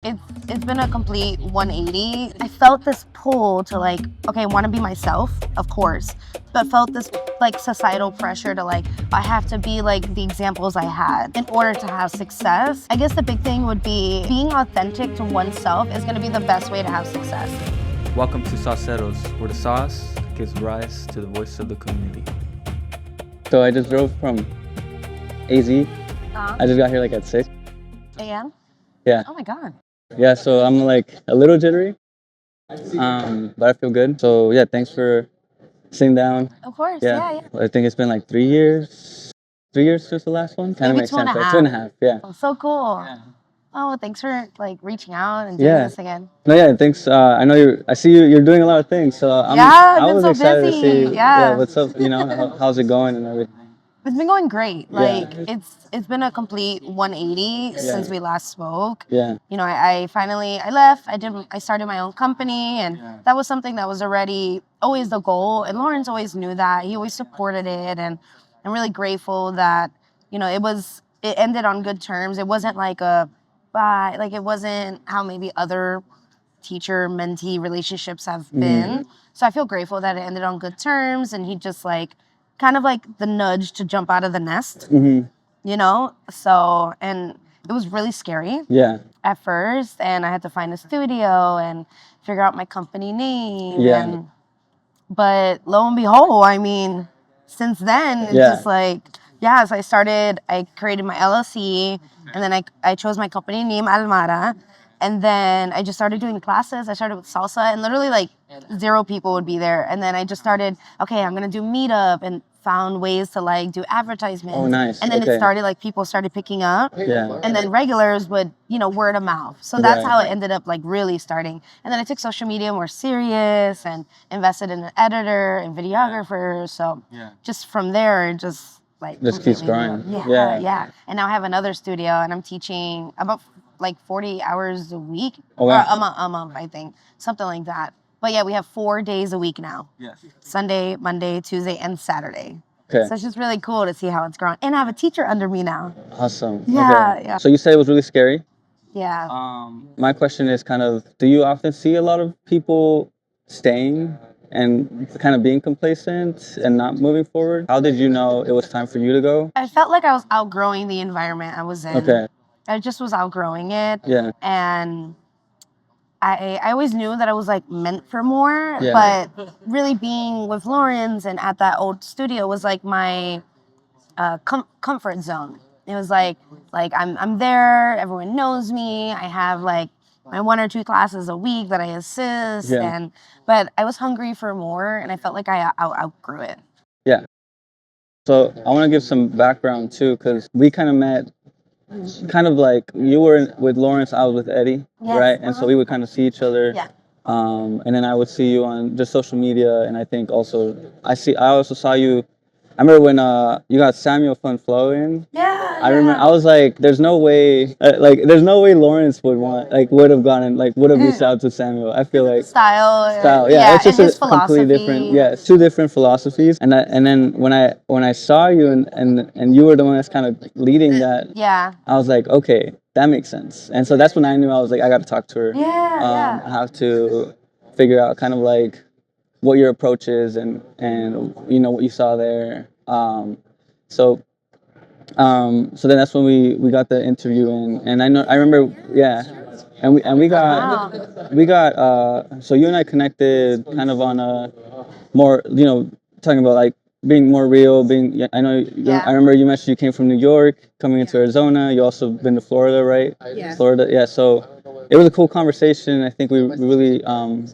It's been a complete 180. I felt this pull to like, okay, I want to be myself, of course, but felt this like societal pressure to like, I have to be like the examples I had in order to have success. I guess the big thing would be being authentic to oneself is going to be the best way to have success. Welcome to Sauceros, where the sauce gives rise to the voice of the community. So I just drove from AZ. I just got here like at 6 a.m. Yeah. Oh my God. Yeah, so I'm like a little jittery, but I feel good. So yeah, thanks for sitting down. Of course. Yeah. Yeah. I think it's been like 3 years. 3 years since the last one. Kind of Maybe makes two and sense. a Like half. 2.5. Yeah. Oh, so cool. Yeah. Oh, well, thanks for like reaching out and doing this again. No, yeah, thanks. I know I see you're doing a lot of things. So I've I been was so excited busy. to see Yeah. what's up. How's it going and everything. It's been going great. Like Yeah. it's been a complete 180 since we last spoke. Yeah. You know, I finally left. I started my own company, and that was something that was already always the goal. And Lawrence always knew that. He always supported it, and I'm really grateful that it ended on good terms. It wasn't like a bye. Like it wasn't how maybe other teacher-mentee relationships have been. So I feel grateful that it ended on good terms, and he just like kind of like the nudge to jump out of the nest, So, and it was really scary at first, and I had to find a studio and figure out my company name. But lo and behold, I mean, since then, it's just like, so I created my LLC, and then I chose my company name, Almara. And then I just started doing classes. I started with salsa, and literally like 0 people would be there. And then I just started, okay, I'm going to do meetup, and found ways to like do advertisements. Oh, nice. And then it started like people started picking up. Yeah. And then regulars would, word of mouth. So that's how it ended up like really starting. And then I took social media more serious and invested in an editor and videographer. So just from there, it just keeps growing. Yeah. And now I have another studio, and I'm teaching about like 40 hours a week, or a month, I think, something like that. But yeah, we have 4 days a week now. Yes. Sunday, Monday, Tuesday, and Saturday. Okay. So it's just really cool to see how it's grown. And I have a teacher under me now. Awesome. Yeah, yeah. So you said it was really scary. Yeah. My question is kind of, do you often see a lot of people staying and kind of being complacent and not moving forward? How did you know it was time for you to go? I felt like I was outgrowing the environment I was in. Okay. I just was outgrowing it. Yeah. And I always knew that I was like meant for more, but really being with Lawrence and at that old studio was like my comfort zone. It was like I'm there, everyone knows me. I have like my 1 or 2 classes a week that I assist, but I was hungry for more, and I felt like I outgrew it. Yeah. So I want to give some background too, because we kind of met. Kind of like you were with Lawrence, I was with Eddie, right? And so we would kind of see each other. Yeah. And then I would see you on just social media, and I think also I also saw you. I remember when you got Samuel Fun Flow in. Yeah. I remember I was like, there's no way Lawrence would have gone and would have reached out to Samuel. I feel like style. Yeah, it's just a completely different. Yeah, it's 2 different philosophies. And then when I saw you and you were the one that's kind of leading that. Yeah. I was like, okay, that makes sense. And so that's when I knew I was like, I got to talk to her. Yeah. I have to figure out kind of like what your approach is and what you saw there. So then that's when we got the interview in, and I remember, and we got so you and I connected kind of on a more, talking about like being more real, I know, I remember you mentioned you came from New York, coming into Arizona. You also been to Florida, right? Yeah. Florida, yeah. So it was a cool conversation. I think we really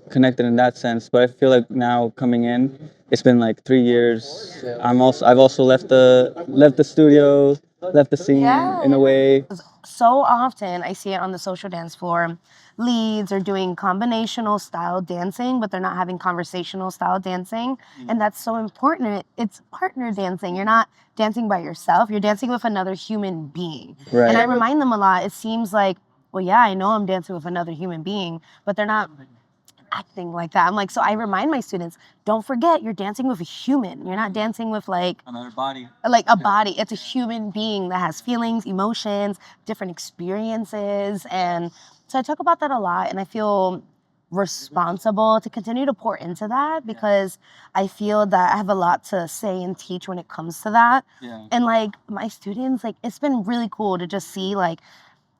connected in that sense. But I feel like now coming in, it's been like 3 years. I've also left the studio, left the scene in a way. So often I see it on the social dance floor. Leads are doing combinational style dancing, but they're not having conversational style dancing. And that's so important. It's partner dancing. You're not dancing by yourself. You're dancing with another human being. Right. And I remind them a lot. It seems like, well, yeah, I know I'm dancing with another human being, but they're not acting like that. I'm like, so I remind my students, don't forget, you're dancing with a human. You're not dancing with like another body. Like a body. It's a human being that has feelings, emotions, different experiences, and So I talk about that a lot, and I feel responsible to continue to pour into that because I feel that I have a lot to say and teach when it comes to that. And like my students, like it's been really cool to just see like,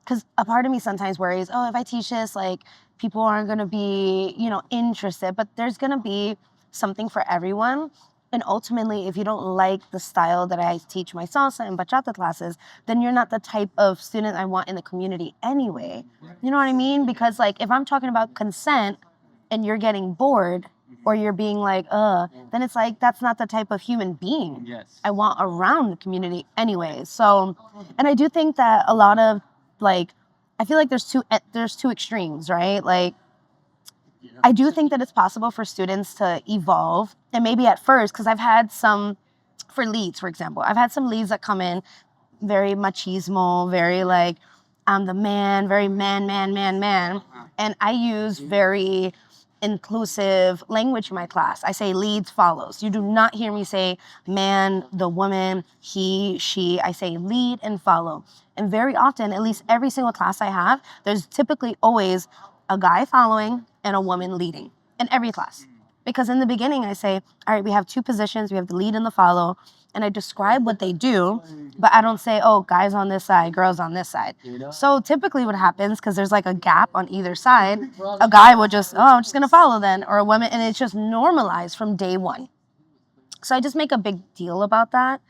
because a part of me sometimes worries, oh, if I teach this, like people aren't going to be, interested, but there's going to be something for everyone. And ultimately, if you don't like the style that I teach my salsa and bachata classes, then you're not the type of student I want in the community anyway. You know what I mean? Because like if I'm talking about consent and you're getting bored or you're being like, then it's like that's not the type of human being I want around the community anyway. So, and I do think that a lot of like, I feel like there's two extremes, right? Like I do think that it's possible for students to evolve, and maybe at first, because I've had some, for leads, for example, I've had some leads that come in very machismo, very like, I'm the man, very man. And I use very inclusive language in my class. I say leads follows. You do not hear me say man, the woman, he, she. I say lead and follow. And very often, at least every single class I have, there's typically always a guy following and a woman leading in every class. Because in the beginning, I say, all right, we have two positions. We have the lead and the follow. And I describe what they do, but I don't say, oh, guys on this side, girls on this side. So typically what happens, because there's like a gap on either side, a guy will just, oh, I'm just going to follow then, or a woman, and it's just normalized from day one. So I just make a big deal about that.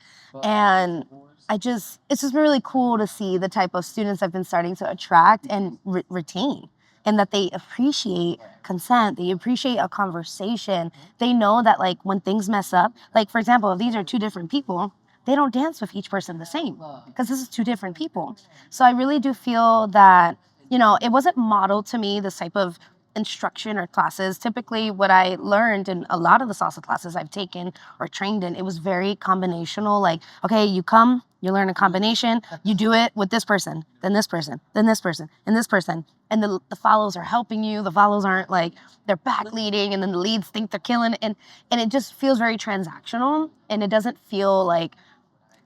And it's just really cool to see the type of students I've been starting to attract and retain. And that they appreciate consent, they appreciate a conversation. They know that like when things mess up, like for example, if these are two different people, they don't dance with each person the same because this is two different people. So I really do feel that, it wasn't modeled to me, this type of instruction or classes. Typically what I learned in a lot of the salsa classes I've taken or trained in, it was very combinational. Like, okay, you come, you learn a combination, you do it with this person, then this person, then this person, and this person. And the follows are helping you. The follows aren't like they're back leading and then the leads think they're killing it. And it just feels very transactional, and it doesn't feel like,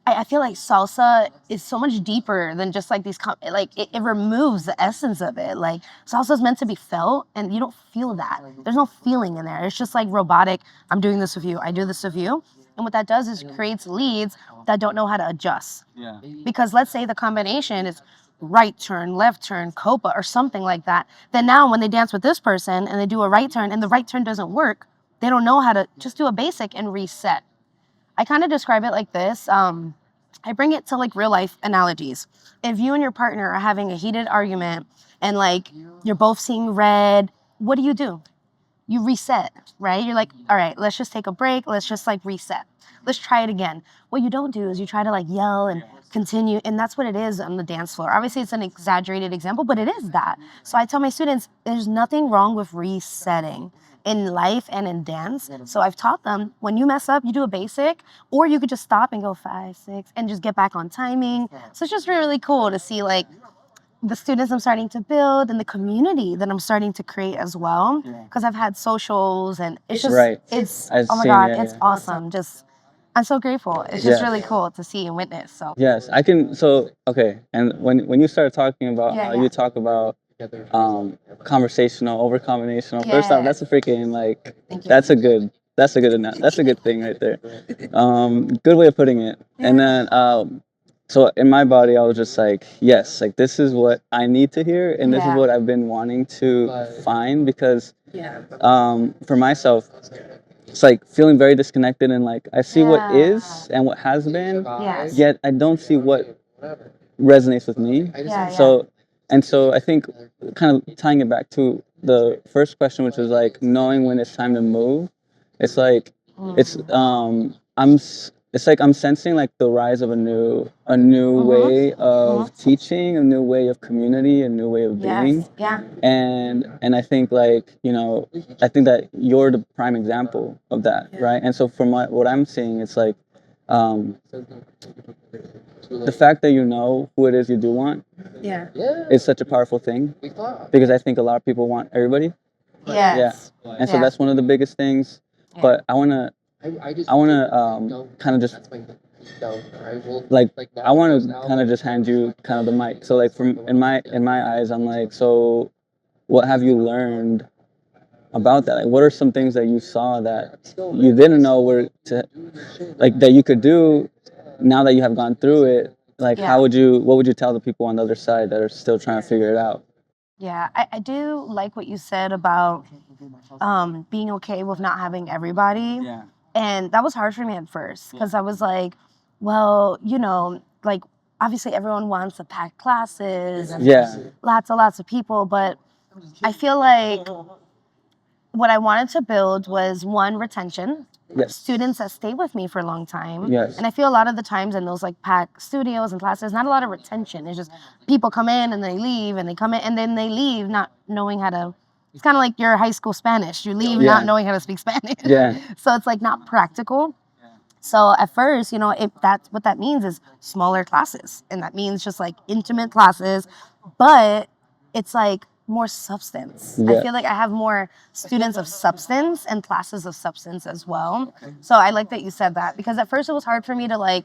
I feel like salsa is so much deeper than just like these, it removes the essence of it. Like salsa is meant to be felt, and you don't feel that. There's no feeling in there. It's just like robotic. I'm doing this with you. I do this with you. And what that does is creates leads that don't know how to adjust. Because let's say the combination is right turn, left turn, copa, or something like that. Then now when they dance with this person and they do a right turn and the right turn doesn't work, they don't know how to just do a basic and reset. I kind of describe it like this. I bring it to like real life analogies. If you and your partner are having a heated argument and like you're both seeing red, what do? You reset, right? You're like, all right, let's just take a break. Let's just like reset. Let's try it again. What you don't do is you try to like yell and continue. And that's what it is on the dance floor. Obviously, it's an exaggerated example, but it is that. So I tell my students, there's nothing wrong with resetting in life and in dance. So I've taught them, when you mess up, you do a basic, or you could just stop and go 5, 6, and just get back on timing. So it's just really cool to see like the students I'm starting to build and the community that I'm starting to create as well. Because I've had socials, and it's just, oh my God, it's awesome. Just, I'm so grateful. It's just really cool to see and witness. So yes, I can. So okay, and when you start talking about how you talk about conversational over combinational, first off, that's a freaking like that's a good thing right there. Good way of putting it. And then so in my body, I was just like, yes, like this is what I need to hear, and this is what I've been wanting to find, because for myself, it's like feeling very disconnected, and like I see what is and what has been, yet I don't see what resonates with me. So I think kind of tying it back to the first question, which was like knowing when it's time to move. It's like it's like I'm sensing like the rise of a new way of teaching, a new way of community, a new way of being. And I think like, I think that you're the prime example of that, right? And so from what I'm seeing, it's like the fact that you know who it is you do want is such a powerful thing, because I think a lot of people want everybody. And so that's one of the biggest things. But I wanna kind of just like I want to kind of just hand you kind of the mic. So like from in my eyes, I'm like, so what have you learned about that? Like, what are some things that you saw that you didn't know were to like that you could do now that you have gone through it? Like, Yeah. what would you tell the people on the other side that are still trying to figure it out? Yeah, I do like what you said about being okay with not having everybody. Yeah. And that was hard for me at first because I was like, well, you know, like obviously everyone wants to pack classes and Yeah. lots of people, but I feel like what I wanted to build was one, retention. Yes. Students that stay with me for a long time. Yes. And I feel a lot of the times in those like packed studios and classes, not a lot of retention. It's just people come in and they leave and they come in and then they leave not knowing how to. It's kind of like your high school Spanish. You leave not knowing how to speak Spanish. Yeah. So it's like not practical. So at first, you know, that's what that means is smaller classes. And that means just like intimate classes, but it's like more substance. Yeah. I feel like I have more students of substance and classes of substance as well. So I like that you said that because at first it was hard for me to like,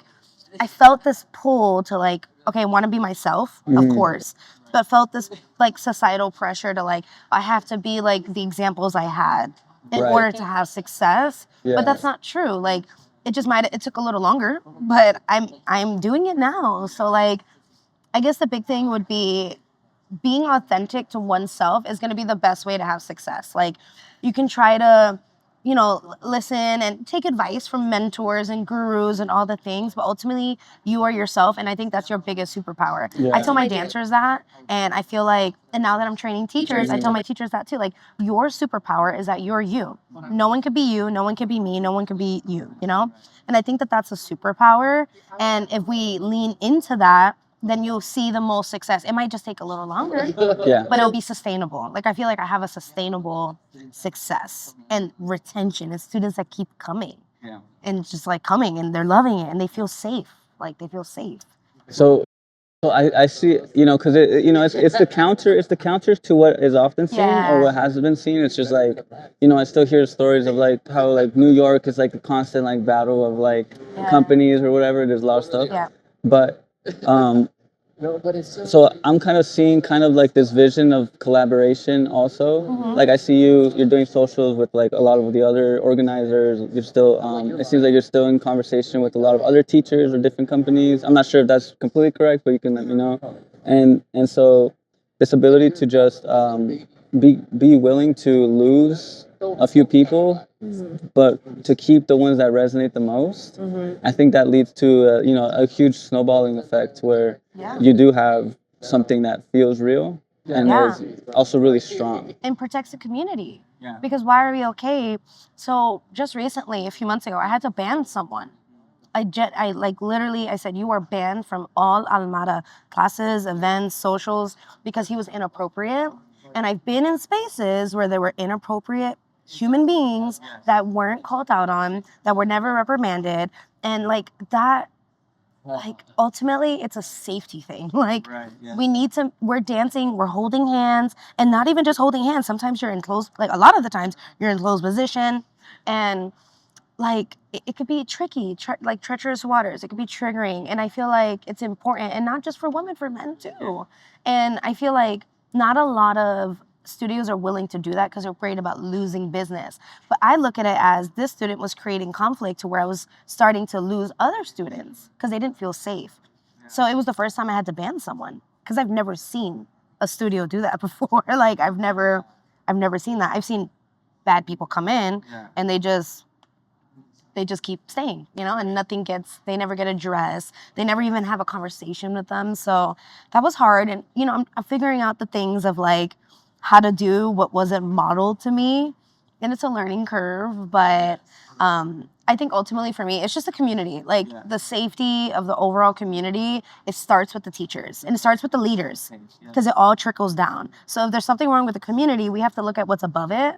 I felt this pull to like, okay, I want to be myself, of course, but felt this like societal pressure to like, I have to be like the examples I had in order to have success. Yeah. But that's not true. Like, it took a little longer, but I'm doing it now. So like, I guess the big thing would be being authentic to oneself is going to be the best way to have success. Like, you can try to, you know, listen and take advice from mentors and gurus and all the things, but ultimately you are yourself, and I think that's your biggest superpower. I tell my dancers that, and I feel like, and now that I'm training teachers, I tell my teachers that too. Like, your superpower is that you're you. No one could be you, no one could be me, no one could be you, you know? And I think that that's a superpower, and if we lean into that, then you'll see the most success. It might just take a little longer, but it'll be sustainable. Like, I feel like I have a sustainable success and retention and students that keep coming and just like coming and they're loving it and they feel safe. Like, they feel safe. So I see, you know, because it's the counter to what is often seen or what has been seen. It's just like, you know, I still hear stories of like how like New York is like a constant like battle of like companies or whatever. There's a lot of stuff. Yeah. But so I'm kind of seeing kind of like this vision of collaboration also. Like I see you're doing socials with like a lot of the other organizers. You're still, it seems like you're still in conversation with a lot of other teachers or different companies. I'm not sure if that's completely correct, but you can let me know. And so this ability to just be willing to lose a few people, but to keep the ones that resonate the most. I think that leads to you know, a huge snowballing effect where you do have something that feels real and is also really strong and protects the community. Because why are we okay? So just recently, a few months ago, I had to ban someone. I like literally, I said, you are banned from all Almara classes, events, socials, because he was inappropriate. And I've been in spaces where there were inappropriate human beings that weren't called out on, that were never reprimanded. And like that, like ultimately it's a safety thing. Like we need to, we're dancing, we're holding hands, and not even just holding hands. Sometimes you're in close, like a lot of the times you're in close position, and like it could be tricky, like treacherous waters. It could be triggering, and I feel like it's important, and not just for women, for men too. And I feel like not a lot of studios are willing to do that because they're afraid about losing business. But I look at it as this student was creating conflict to where I was starting to lose other students because they didn't feel safe. So it was the first time I had to ban someone because I've never seen a studio do that before. Like I've never seen that. I've seen bad people come in and they just keep staying, you know, and they never get addressed. They never even have a conversation with them. So that was hard. And, you know, I'm figuring out the things of like how to do what wasn't modeled to me. And it's a learning curve. But I think ultimately for me, it's just a community. Like the safety of the overall community, it starts with the teachers and it starts with the leaders because it all trickles down. So if there's something wrong with the community, we have to look at what's above it.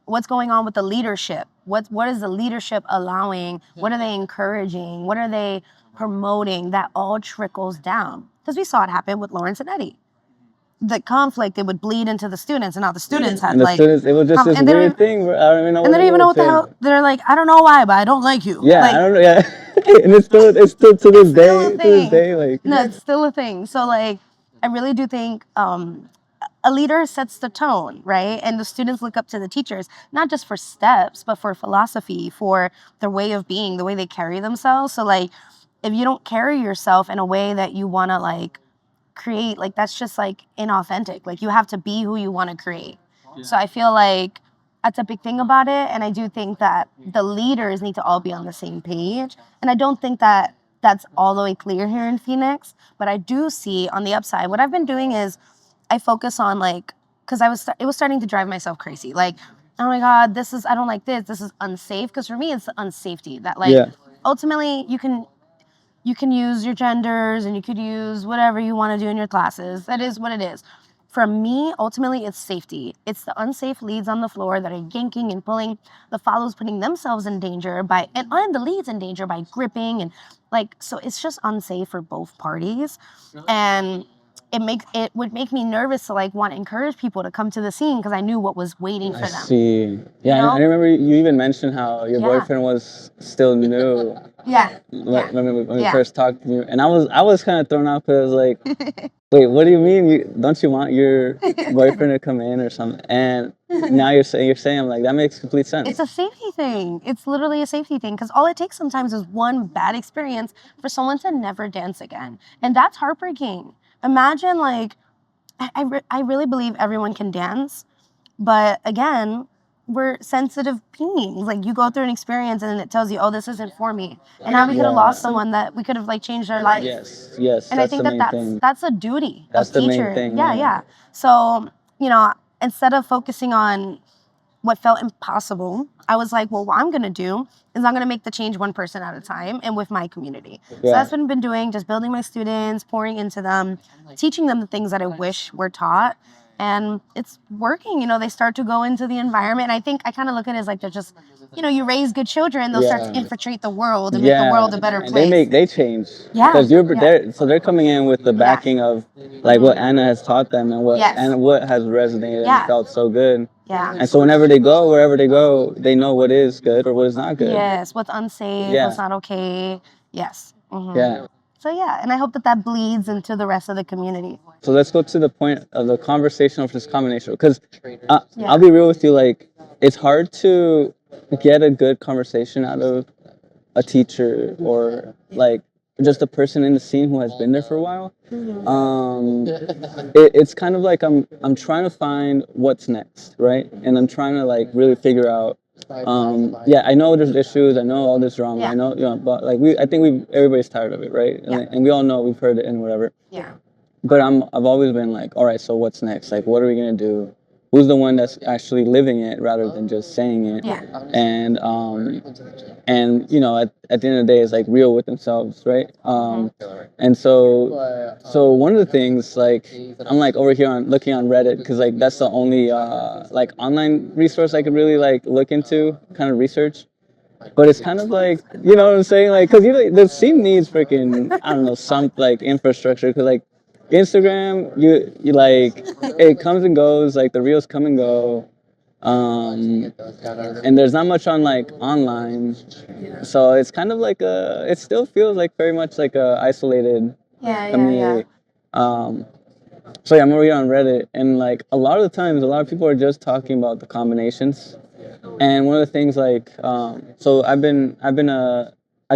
What's going on with the leadership? What is the leadership allowing? What are they encouraging? What are they promoting? That all trickles down. Because we saw it happen with Lawrence and Eddie. The conflict, it would bleed into the students, and now the students had and the like... students, it was just this weird thing where I don't even know and they don't even know what the hell... They're like, I don't know why, but I don't like you. Yeah, like, I don't know, And it's still to this Still a day, to this thing. day, like. No, it's still a thing. So like, I really do think a leader sets the tone, right? And the students look up to the teachers, not just for steps, but for philosophy, for their way of being, the way they carry themselves. So like, if you don't carry yourself in a way that you want to like create, like that's just like inauthentic. Like you have to be who you want to create. So I feel like that's a big thing about it. And I do think that the leaders need to all be on the same page. And I don't think that that's all the way clear here in Phoenix. But I do see on the upside, what I've been doing is I focus on like, because it was starting to drive myself crazy. Like, oh my God, I don't like this. This is unsafe. Because for me, it's the unsafety that like, ultimately you can use your genders and you could use whatever you want to do in your classes. That is what it is. For me, ultimately, it's safety. It's the unsafe leads on the floor that are yanking and pulling, the follows putting themselves in danger and the leads in danger by gripping and like, so it's just unsafe for both parties. And it would make me nervous to like want to encourage people to come to the scene because I knew what was waiting for them. I see. Yeah, You know? I remember you even mentioned how your boyfriend was still new. Yeah. When we first talked to you, and I was kind of thrown off because I was like, wait, what do you mean? Don't you want your boyfriend to come in or something? And now you're saying I'm like, that makes complete sense. It's a safety thing. It's literally a safety thing because all it takes sometimes is one bad experience for someone to never dance again, and that's heartbreaking. Imagine like I really believe everyone can dance, but again, we're sensitive beings. Like you go through an experience and it tells you, oh, this isn't for me. And now we could have lost someone that we could have like changed their life. Yes. And I think that's a duty That's of the teacher. main thing. Yeah. So, instead of focusing on what felt impossible, I was like, well, what I'm going to do is I'm going to make the change one person at a time and with my community. So that's what I've been doing, just building my students, pouring into them, teaching them the things that I wish were taught. And it's working, they start to go into the environment. And I think I kind of look at it as like they're just, you raise good children, they'll start to infiltrate the world and make the world a better place. They change. Yeah. Because they're coming in with the backing of like what Anna has taught them and what has resonated and felt so good. Yeah. And so wherever they go, they know what is good or what is not good. Yes, what's unsafe, what's not okay. Yes. Mm-hmm. Yeah. So and I hope that bleeds into the rest of the community. So let's go to the point of the conversational versus combinational. Because I'll be real with you, like it's hard to get a good conversation out of a teacher or like just a person in the scene who has been there for a while. It's kind of like I'm trying to find what's next, right? And I'm trying to like really figure out. I know there's issues. I know all this drama. I know, but like I think everybody's tired of it, right? And we all know we've heard it and whatever. Yeah. But I've always been like, all right, so what's next? Like, what are we gonna do? Who's the one that's actually living it rather than just saying it? Yeah. And at the end of the day, it's like real with themselves, right? And so one of the things, like, I'm like over here looking on Reddit because like that's the only like online resource I could really like look into, kind of research. But it's kind of like, you know what I'm saying? Like, because the scene needs freaking, I don't know, some like infrastructure. Because like Instagram, you like, it comes and goes. Like the reels come and go. And there's not much on like online. So it's kind of like it still feels like very much like a isolated community. So I'm reading on Reddit, and like a lot of the times, a lot of people are just talking about the combinations. And one of the things like, so I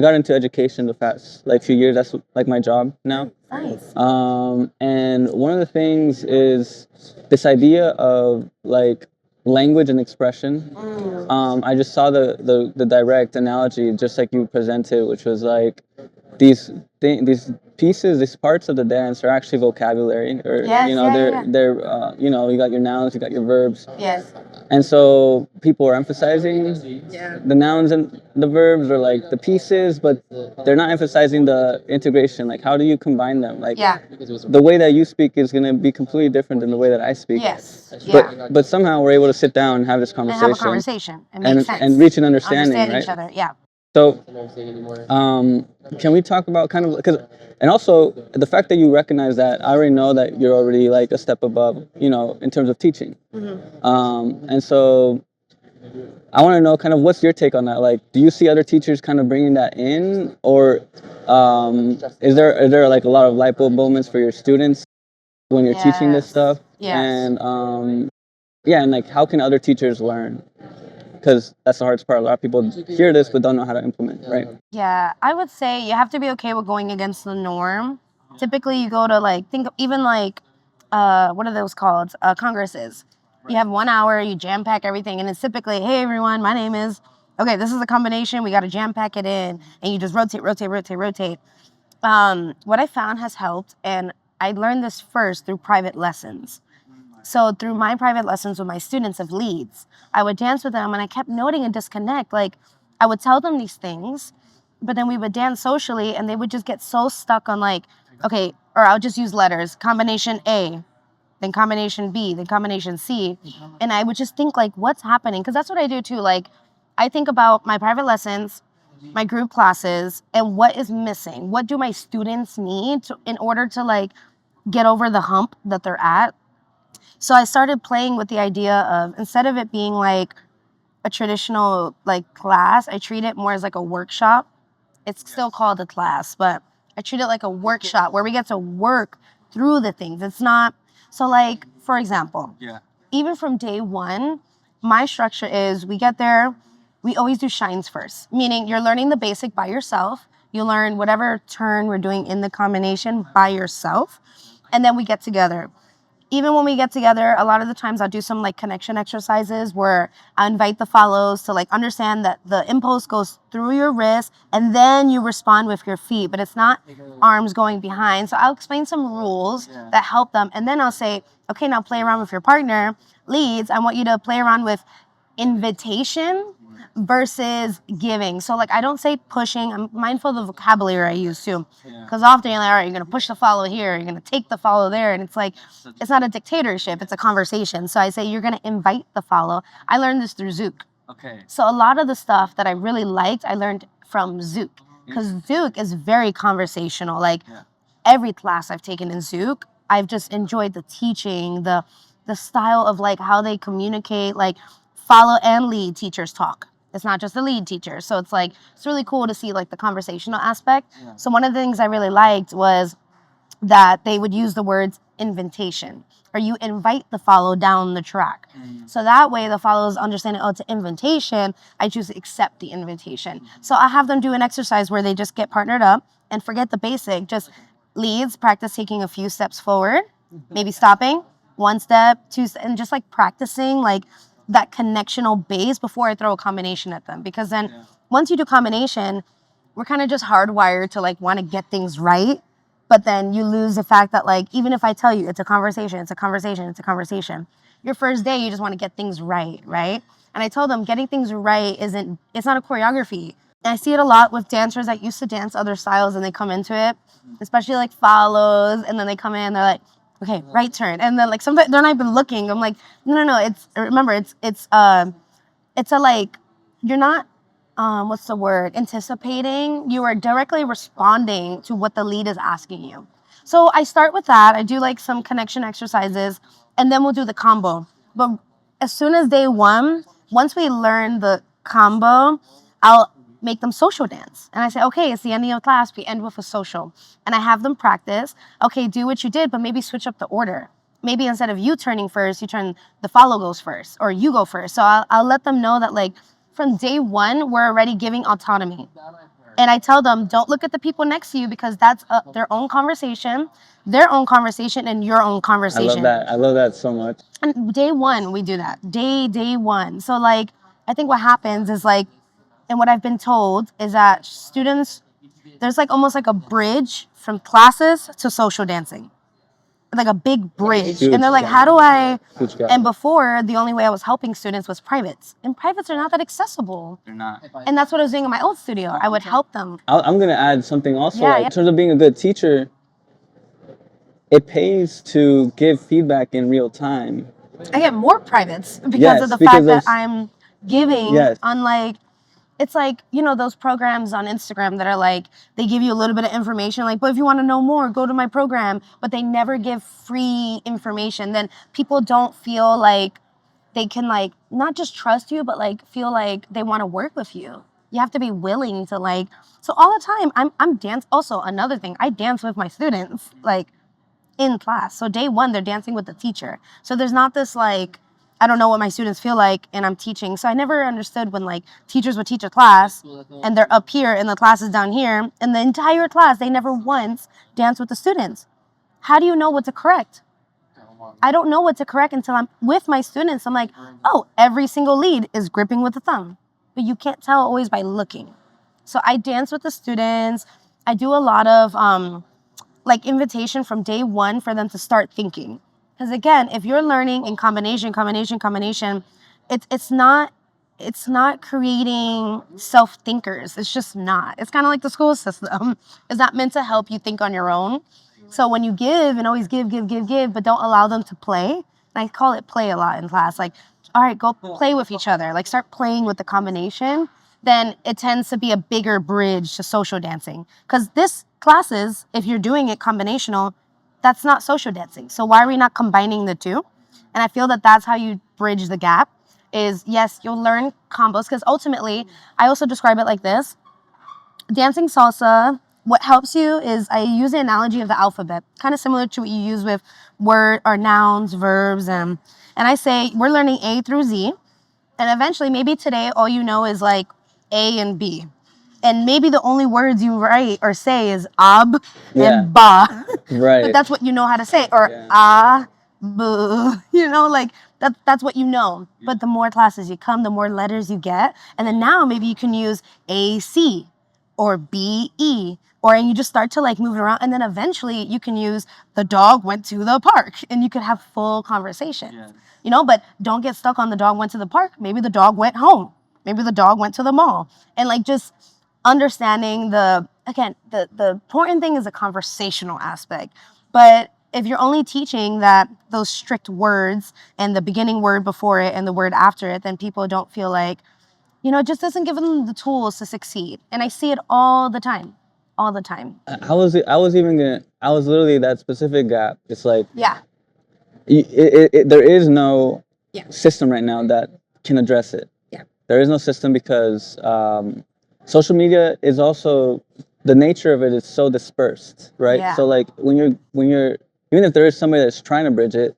got into education the past like few years. That's like my job now. Nice. And one of the things is this idea of like language and expression. I just saw the direct analogy, just like you presented, which was like these pieces, these parts of the dance are actually vocabulary, or they're you got your nouns, you got your verbs. Yes. And so people are emphasizing the nouns and the verbs, or like the pieces, but they're not emphasizing the integration. Like, how do you combine them? Like, the way that you speak is going to be completely different than the way that I speak. Yes. But somehow we're able to sit down and have this conversation. And reach an understanding, Understand right? each other. Yeah. So, can we talk about kind of and also the fact that you recognize that, I already know that you're already like a step above, in terms of teaching. And so I want to know kind of what's your take on that. Like, do you see other teachers kind of bringing that in, or is there like a lot of light bulb moments for your students when you're teaching this stuff? Yes. And yeah, and like how can other teachers learn? Because that's the hardest part. A lot of people hear this but don't know how to implement, right? Yeah, I would say you have to be okay with going against the norm. Typically, you go to like think even like what are those called? Congresses. You have 1 hour, you jam pack everything, and it's typically, hey everyone, my name is. Okay, this is a combination. We got to jam pack it in, and you just rotate, rotate, rotate, rotate. What I found has helped, and I learned this first through private lessons. So through my private lessons with my students of leads, I would dance with them and I kept noting a disconnect. Like I would tell them these things, but then we would dance socially and they would just get so stuck on like, okay, or I'll just use letters, combination A, then combination B, then combination C. And I would just think like, what's happening? Because that's what I do too. Like I think about my private lessons, my group classes, and what is missing. What do my students need in order to like get over the hump that they're at? So I started playing with the idea of instead of it being like a traditional like class, I treat it more as like a workshop. It's still called a class, but I treat it like a workshop where we get to work through the things. It's not so like for example, even from day one, my structure is we get there, we always do shines first, meaning you're learning the basic by yourself. You learn whatever turn we're doing in the combination by yourself, and then we get together. Even when we get together, a lot of the times I'll do some like connection exercises where I invite the follows to like understand that the impulse goes through your wrist and then you respond with your feet, but it's not arms going behind. So I'll explain some rules that help them. And then I'll say, okay, now play around with your partner. Leads, I want you to play around with invitation versus giving. So like I don't say pushing. I'm mindful of the vocabulary I use too. Because often you're like, all right, you're gonna push the follow here, you're gonna take the follow there. And it's like, it's not a dictatorship, it's a conversation. So I say you're gonna invite the follow. I learned this through Zook. So a lot of the stuff that I really liked, I learned from Zook. Because Zook is very conversational. Like every class I've taken in Zook, I've just enjoyed the teaching, the style of like how they communicate, like follow and lead teachers talk. It's not just the lead teacher. So it's like, it's really cool to see like the conversational aspect. So one of the things I really liked was that they would use the words invitation, or you invite the follow down the track. So that way the follows understand, oh, it's an invitation. I choose to accept the invitation. So I have them do an exercise where they just get partnered up and forget the basic, just leads, practice taking a few steps forward, maybe stopping, one step, two, and just like practicing like that connectional base before I throw a combination at them. Because then once you do combination, we're kind of just hardwired to like want to get things right. But then you lose the fact that like, even if I tell you it's a conversation, it's a conversation, it's a conversation, your first day, you just want to get things right, right? And I told them getting things right it's not a choreography. And I see it a lot with dancers that used to dance other styles and they come into it, especially like follows, and then they come in, they're like, okay, right turn. And then like sometimes they're not even looking. I'm like, no, it's a like, you're not, what's the word, anticipating. You are directly responding to what the lead is asking you. So I start with that. I do like some connection exercises, and then we'll do the combo. But as soon as day one, once we learn the combo, I'll make them social dance. And I say, okay, it's the end of class. We end with a social. And I have them practice, okay, do what you did, but maybe switch up the order. Maybe instead of you turning first, you turn, the follow goes first, or you go first. So I'll let them know that like from day one, we're already giving autonomy. And I tell them, don't look at the people next to you because that's their own conversation, and your own conversation. I love that so much. And day one, we do that. Day one. So like, I think what happens is like, and what I've been told is that students, there's like almost like a bridge from classes to social dancing. Like a big bridge. Huge And they're like, gap. how do I? Huge gap. And before, the only way I was helping students was privates. And privates are not that accessible. They're not. And that's what I was doing in my old studio. I would help them. I'm gonna add something also. Yeah, like, yeah. in terms of being a good teacher, it pays to give feedback in real time. I get more privates because Yes, of the because fact that there's- I'm giving, Yes. unlike, it's like, you know, those programs on Instagram that are like, they give you a little bit of information, like, but if you want to know more, go to my program, but they never give free information. Then people don't feel like they can like not just trust you, but like feel like they want to work with you. You have to be willing to like. So all the time, I'm dance. Also, another thing, I dance with my students like in class. So day one, they're dancing with the teacher. So there's not this like, I don't know what my students feel like, and I'm teaching. So I never understood when like teachers would teach a class, and they're up here, and the class is down here, and the entire class they never once dance with the students. How do you know what to correct? I don't know what to correct until I'm with my students. I'm like, oh, every single lead is gripping with the thumb. But you can't tell always by looking. So I dance with the students. I do a lot of like invitation from day one for them to start thinking. Because again, if you're learning in combination, it's not creating self-thinkers. It's just not. It's kind of like the school system. It's not meant to help you think on your own. So when you give and always give, but don't allow them to play, and I call it play a lot in class, like, all right, go play with each other. Like start playing with the combination. Then it tends to be a bigger bridge to social dancing. Because this classes, if you're doing it combinational, that's not social dancing. So why are we not combining the two? And I feel that that's how you bridge the gap is, yes, you'll learn combos. Because ultimately, I also describe it like this. Dancing salsa, what helps you is I use the analogy of the alphabet, kind of similar to what you use with word or nouns, verbs. And I say, we're learning A through Z. And eventually, maybe today, all you know is like A and B. And maybe the only words you write or say is ab and ba. Right. But that's what you know how to say. Or ah, boo. You know, like that's what you know. But the more classes you come, the more letters you get. And then now maybe you can use AC or BE. And you just start to like move it around. And then eventually you can use the dog went to the park. And you could have full conversations. Yeah. You know, but don't get stuck on the dog went to the park. Maybe the dog went home. Maybe the dog went to the mall. And like just understanding the important thing is the conversational aspect. But if you're only teaching that those strict words and the beginning word before it and the word after it, then people don't feel like, you know, it just doesn't give them the tools to succeed. And I see it all the time. All the time. I was literally that specific gap. It's like, yeah, there is no system right now that can address it. Yeah. There is no system because social media is also, the nature of it is so dispersed, right? Yeah. So like when you're even if there is somebody that's trying to bridge it,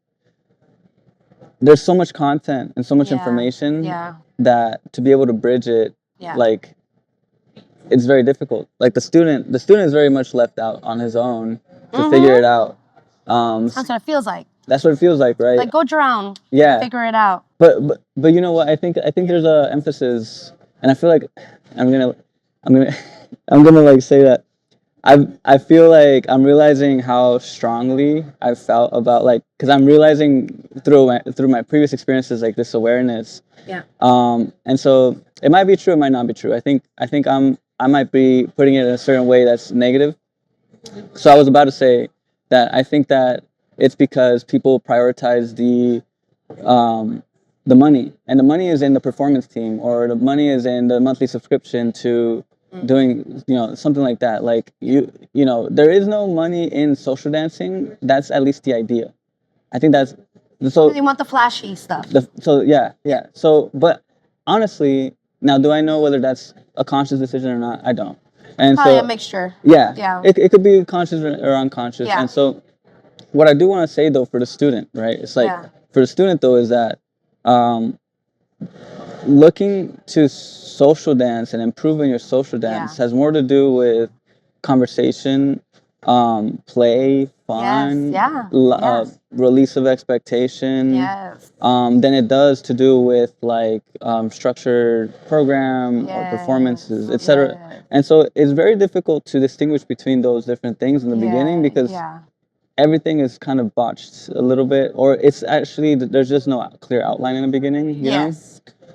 there's so much content and so much information that to be able to bridge it, like it's very difficult. Like the student is very much left out on his own to figure it out. That's what it feels like. That's what it feels like, right? Like go drown. Yeah. Figure it out. But you know what? I think there's a emphasis, and I feel like I'm gonna like say that I feel like I'm realizing how strongly I felt about like, because I'm realizing through my previous experiences like this awareness. Yeah. And so it might be true, it might not be true. I think I might be putting it in a certain way that's negative. So I was about to say that I think that it's because people prioritize the money, and the money is in the performance team, or the money is in the monthly subscription to doing, you know, something like that. Like you know, there is no money in social dancing. That's at least the idea. I think that's so. You want the flashy stuff. So, but honestly, now do I know whether that's a conscious decision or not? I don't. And probably a mixture. Yeah. Yeah. It could be conscious or unconscious. Yeah. And so, what I do want to say though for the student, right? It's like for the student though is that looking to social dance and improving your social dance has more to do with conversation, play, fun, release of expectation, than it does to do with like structured program or performances, etc. And so it's very difficult to distinguish between those different things in the beginning because everything is kind of botched a little bit, or it's actually, there's just no clear outline in the beginning, you know?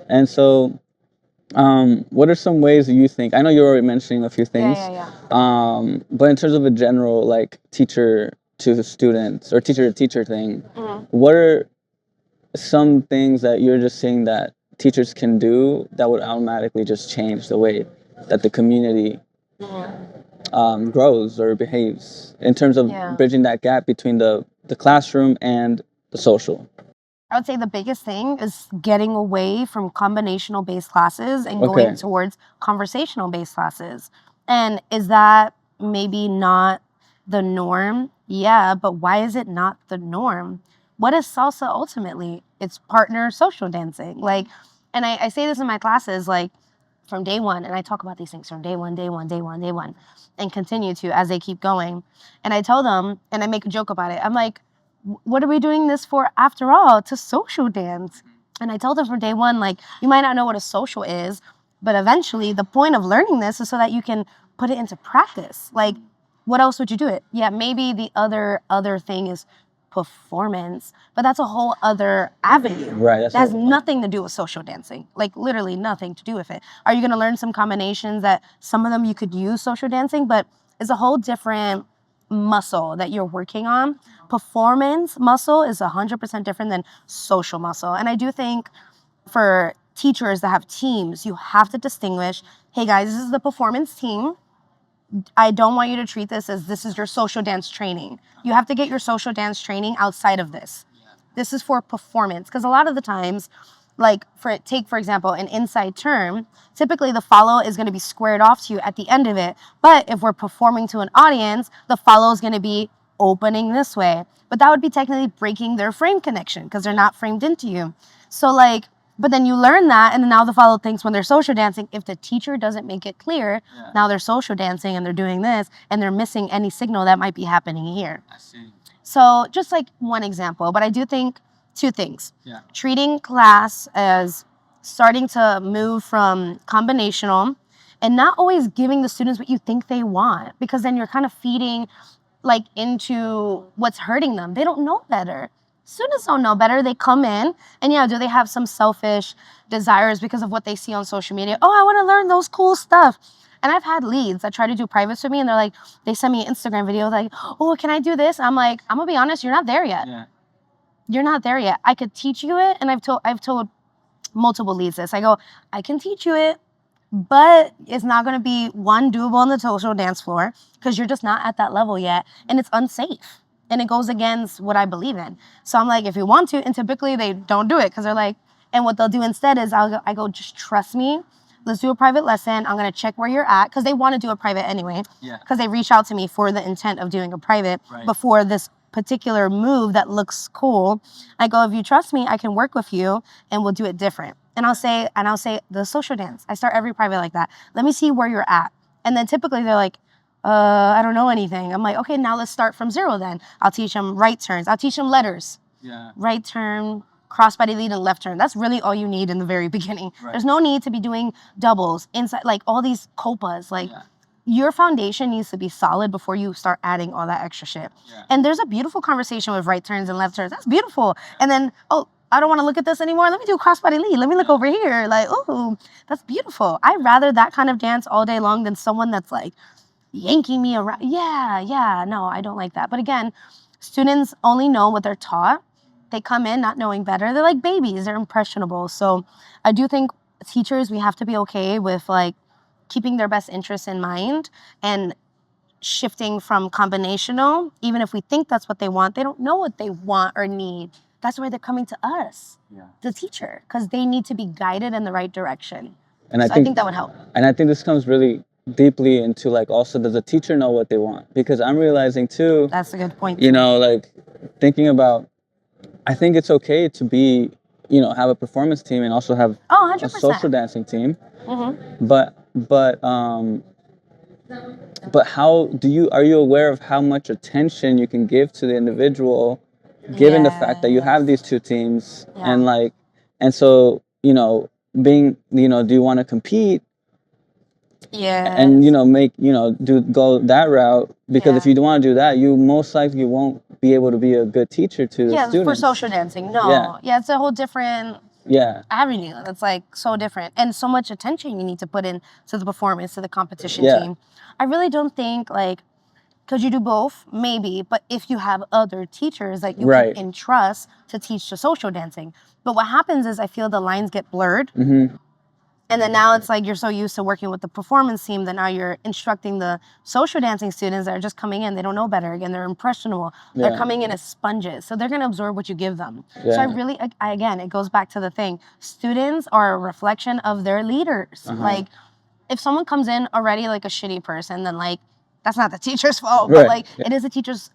And so, what are some ways that you think, I know you're already mentioning a few things, but in terms of a general like teacher to the students or teacher to teacher thing, what are some things that you're just seeing that teachers can do that would automatically just change the way that the community grows or behaves in terms of bridging that gap between the classroom and the social? I would say the biggest thing is getting away from combinational based classes and going towards conversational based classes. And is that maybe not the norm? Yeah, but why is it not the norm? What is salsa ultimately? It's partner social dancing. Like, and I say this in my classes, like from day one, and I talk about these things from day one, and continue to as they keep going. And I tell them, and I make a joke about it. I'm like, what are we doing this for after all? To social dance. And I told them from day one, like, you might not know what a social is, but eventually the point of learning this is so that you can put it into practice. Like, what else would you do it? Yeah, maybe the other thing is performance, but that's a whole other avenue. Right. That has nothing to do with social dancing. Like literally nothing to do with it. Are you gonna learn some combinations that some of them you could use social dancing, but it's a whole different muscle that you're working on. Performance muscle is 100% different than social muscle. And I do think for teachers that have teams, you have to distinguish, hey guys, this is the performance team. I don't want you to treat this as this is your social dance training. You have to get your social dance training outside of this. This is for performance. Because a lot of the times, like for example, an inside turn, typically the follow is going to be squared off to you at the end of it. But if we're performing to an audience, the follow is going to be opening this way. But that would be technically breaking their frame connection because they're not framed into you. So like, but then you learn that, and then now the follow thinks when they're social dancing, if the teacher doesn't make it clear, now they're social dancing and they're doing this, and they're missing any signal that might be happening here. I see. So just like one example, but I do think two things. Yeah. Treating class as starting to move from combinational and not always giving the students what you think they want, because then you're kind of feeding like into what's hurting them. They don't know better. Students don't know better. They come in and yeah, do they have some selfish desires because of what they see on social media? Oh, I want to learn those cool stuff. And I've had leads that try to do privates with me and they're like, they send me an Instagram video like, oh, can I do this? I'm like, I'm gonna be honest, you're not there yet. Yeah. You're not there yet. I could teach you it. And I've told multiple leads this. I go, I can teach you it, but it's not going to be one doable on the social dance floor because you're just not at that level yet. And it's unsafe. And it goes against what I believe in. So I'm like, if you want to, and typically they don't do it because they're like, and what they'll do instead is I go, just trust me. Let's do a private lesson. I'm going to check where you're at because they want to do a private anyway. Yeah. Because they reach out to me for the intent of doing a private before this particular move that looks cool. I go, if you trust me, I can work with you and we'll do it different. And I'll say the social dance. I start every private like that. Let me see where you're at. And then typically they're like, I don't know anything. I'm like, okay, now let's start from zero then. I'll teach them right turns. I'll teach them letters. Yeah. Right turn, crossbody lead, and left turn. That's really all you need in the very beginning. Right. There's no need to be doing doubles, inside, like all these copas. Like your foundation needs to be solid before you start adding all that extra shit. Yeah. And there's a beautiful conversation with right turns and left turns. That's beautiful. And then, oh, I don't want to look at this anymore. Let me do crossbody lead. Let me look over here. Like, ooh, that's beautiful. I'd rather that kind of dance all day long than someone that's like yanking me around. Yeah, no, I don't like that. But again, students only know what they're taught. They come in not knowing better. They're like babies. They're impressionable. So I do think teachers, we have to be okay with like keeping their best interests in mind and shifting from combinational. Even if we think that's what they want, they don't know what they want or need. That's why they're coming to us, the teacher, because they need to be guided in the right direction. And I think that would help. And I think this comes really deeply into like also, does the teacher know what they want? Because I'm realizing too. That's a good point. You know, like thinking about, I think it's okay to be, you know, have a performance team and also have 100%. a social dancing team. Mm-hmm. But how are you aware of how much attention you can give to the individual, given the fact that you have these two teams and so, you know, being, you know, do you want to compete? Yeah. And, you know, go that route, because if you don't want to do that, you most likely won't be able to be a good teacher to the students. Yeah, for social dancing. No. Yeah, it's a whole different avenue. That's like so different. And so much attention you need to put in to the performance, to the competition team. I really don't think like, could you do both? Maybe. But if you have other teachers that you can entrust to teach the social dancing. But what happens is I feel the lines get blurred. Mm-hmm. And then now it's like you're so used to working with the performance team that now you're instructing the social dancing students that are just coming in. They don't know better. Again, they're impressionable. Yeah. They're coming in as sponges. So they're going to absorb what you give them. Yeah. So again, it goes back to the thing. Students are a reflection of their leaders. Like, if someone comes in already like a shitty person, then like, that's not the teacher's fault. But like, it is the teacher's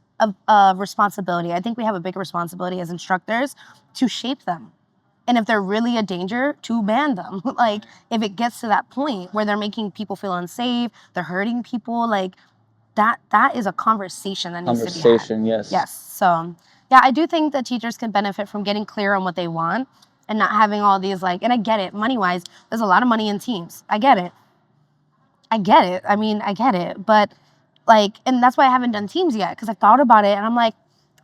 responsibility. I think we have a big responsibility as instructors to shape them. And if they're really a danger, to ban them. Like, if it gets to that point where they're making people feel unsafe, they're hurting people, like, that is a conversation that needs to be had. Conversation, yes. Yes. So, yeah, I do think that teachers can benefit from getting clear on what they want and not having all these, like, and I get it, money-wise, there's a lot of money in teams. I get it. I mean, I get it. But, like, and that's why I haven't done teams yet, because I thought about it, and I'm like,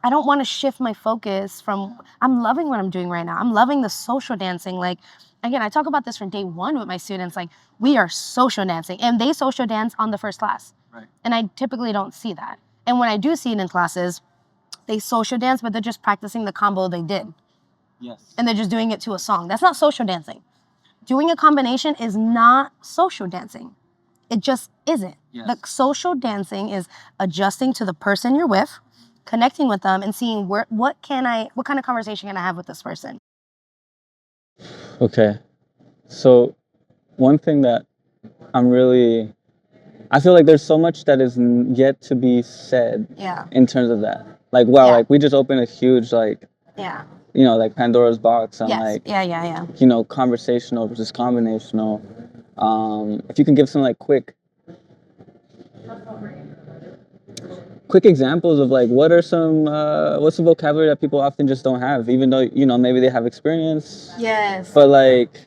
I don't want to shift my focus from, I'm loving what I'm doing right now. I'm loving the social dancing. Like, again, I talk about this from day one with my students. Like, we are social dancing, and they social dance on the first class. Right. And I typically don't see that. And when I do see it in classes, they social dance, but they're just practicing the combo they did. Yes. And they're just doing it to a song. That's not social dancing. Doing a combination is not social dancing. It just isn't. Yes. The social dancing is adjusting to the person you're with, connecting with them, and seeing what kind of conversation can I have with this person. Okay. So one thing that I feel like there's so much that is yet to be said. Yeah. In terms of that. Like, wow, like we just opened a huge, like, yeah, you know, like Pandora's box on like, you know, conversational versus combinational. If you can give some like quick examples of like what are some what's the vocabulary that people often just don't have, even though, you know, maybe they have experience. Yes. But like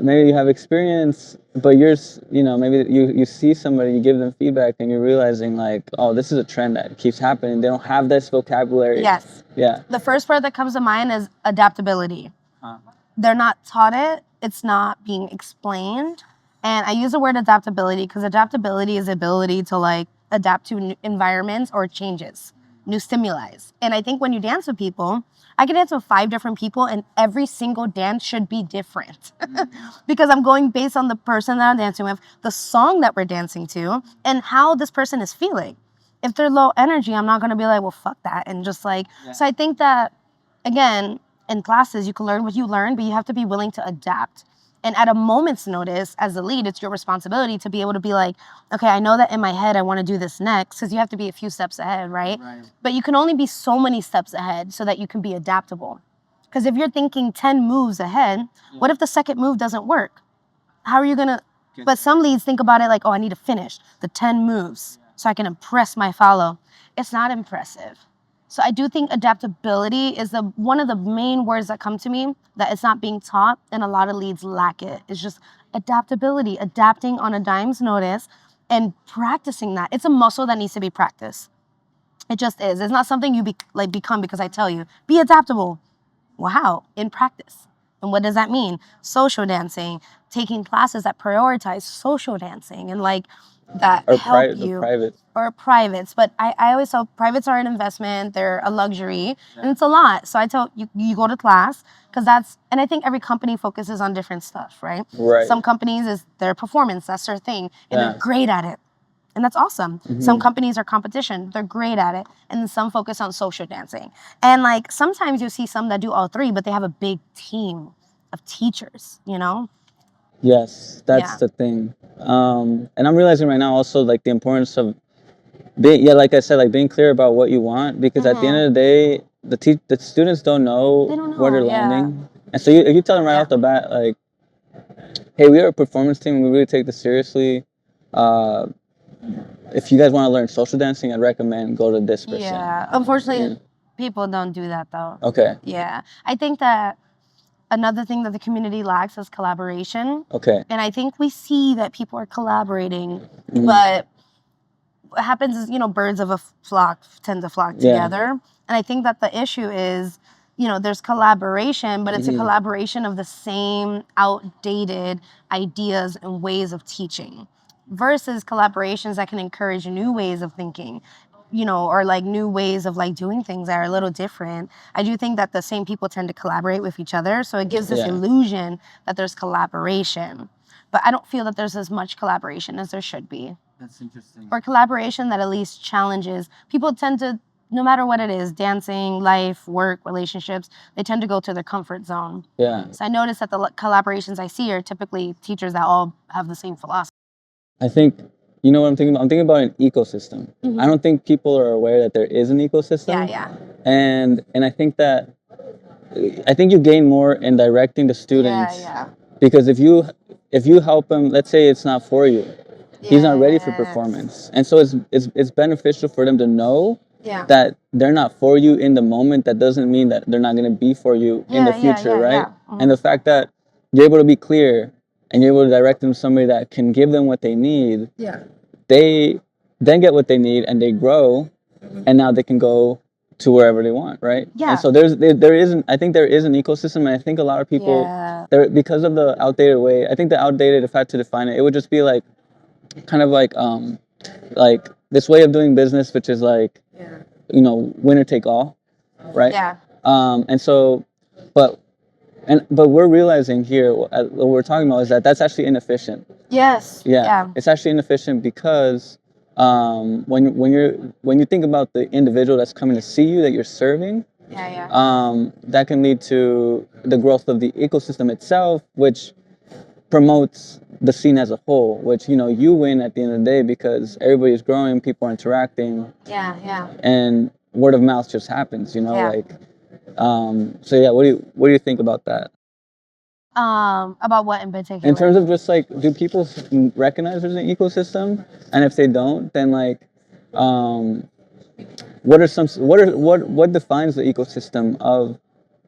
maybe you have experience, but you know, maybe you see somebody, you give them feedback, and you're realizing like, oh, this is a trend that keeps happening. They don't have this vocabulary. Yes. Yeah. The first word that comes to mind is adaptability. They're not taught it. It's not being explained. And I use the word adaptability because adaptability is the ability to like adapt to new environments or changes, new stimuli. And I think when you dance with people, I can dance with 5 different people and every single dance should be different because I'm going based on the person that I'm dancing with, the song that we're dancing to, and how this person is feeling. If they're low energy, I'm not going to be like, well, fuck that. And just like, so I think that, again, in classes, you can learn what you learn, but you have to be willing to adapt. And at a moment's notice, as the lead, it's your responsibility to be able to be like, okay, I know that in my head I want to do this next, because you have to be a few steps ahead, right? But you can only be so many steps ahead so that you can be adaptable. Because if you're thinking 10 moves ahead, what if the second move doesn't work? How are you going to... But some leads think about it like, oh, I need to finish the 10 moves so I can impress my follow. It's not impressive. So I do think adaptability is one of the main words that come to me that it's not being taught, and a lot of leads lack it. It's just adaptability, adapting on a dime's notice and practicing that. It's a muscle that needs to be practiced. It just is. It's not something you become because I tell you, be adaptable. Well, how? In practice. And what does that mean? Social dancing, taking classes that prioritize social dancing and like that or help you. Private. Or privates. But I always tell privates are an investment. They're a luxury. And it's a lot. So I tell you go to class because and I think every company focuses on different stuff, right? Right. Some companies is their performance. That's their thing. And they're great at it. And that's awesome. Mm-hmm. Some companies are competition. They're great at it. And then some focus on social dancing. And like sometimes you see some that do all 3, but they have a big team of teachers, you know? Yes, that's the thing. And I'm realizing right now also like the importance of being, like I said, like being clear about what you want, because at the end of the day, the students don't know where they're landing. And so if you tell them right off the bat, like, hey, we are a performance team and we really take this seriously. If you guys want to learn social dancing, I'd recommend go to this person. Yeah, unfortunately, people don't do that though. Okay. Yeah, I think that another thing that the community lacks is collaboration. Okay. And I think we see that people are collaborating, but what happens is, you know, birds of a flock tend to flock together. And I think that the issue is, you know, there's collaboration, but it's a collaboration of the same outdated ideas and ways of teaching versus collaborations that can encourage new ways of thinking, or like new ways of like doing things that are a little different, I do think that the same people tend to collaborate with each other. So it gives this illusion that there's collaboration. But I don't feel that there's as much collaboration as there should be. That's interesting. Or collaboration that at least challenges. People tend to, no matter what it is, dancing, life, work, relationships, they tend to go to their comfort zone. Yeah. So I notice that the collaborations I see are typically teachers that all have the same philosophy. I think, you know what I'm thinking about? I'm thinking about an ecosystem. Mm-hmm. I don't think people are aware that there is an ecosystem. Yeah. And I think you gain more in directing the students. Yeah. Because if you help him, let's say it's not for you, he's not ready for performance, and so it's beneficial for them to know that they're not for you in the moment. That doesn't mean that they're not going to be for you in the future, right? Mm-hmm. And the fact that you're able to be clear and you're able to direct them to somebody that can give them what they need, they then get what they need and they grow, and now they can go to wherever they want, right? Yeah. And so I think there is an ecosystem, and I think a lot of people, because of the outdated way, I think the outdated, if I had to define it, it would just be like, kind of like this way of doing business, which is like, winner take all, right? Yeah. And so, but we're realizing here, what we're talking about is that that's actually inefficient. Yes. Yeah. It's actually inefficient because when you think about the individual that's coming to see you, that you're serving, that can lead to the growth of the ecosystem itself, which promotes the scene as a whole, which you win at the end of the day because everybody's growing, people are interacting, and word of mouth just happens, so what do you think about that? About what in particular? In terms of just like, do people recognize there's an ecosystem? And if they don't, then like, what defines the ecosystem of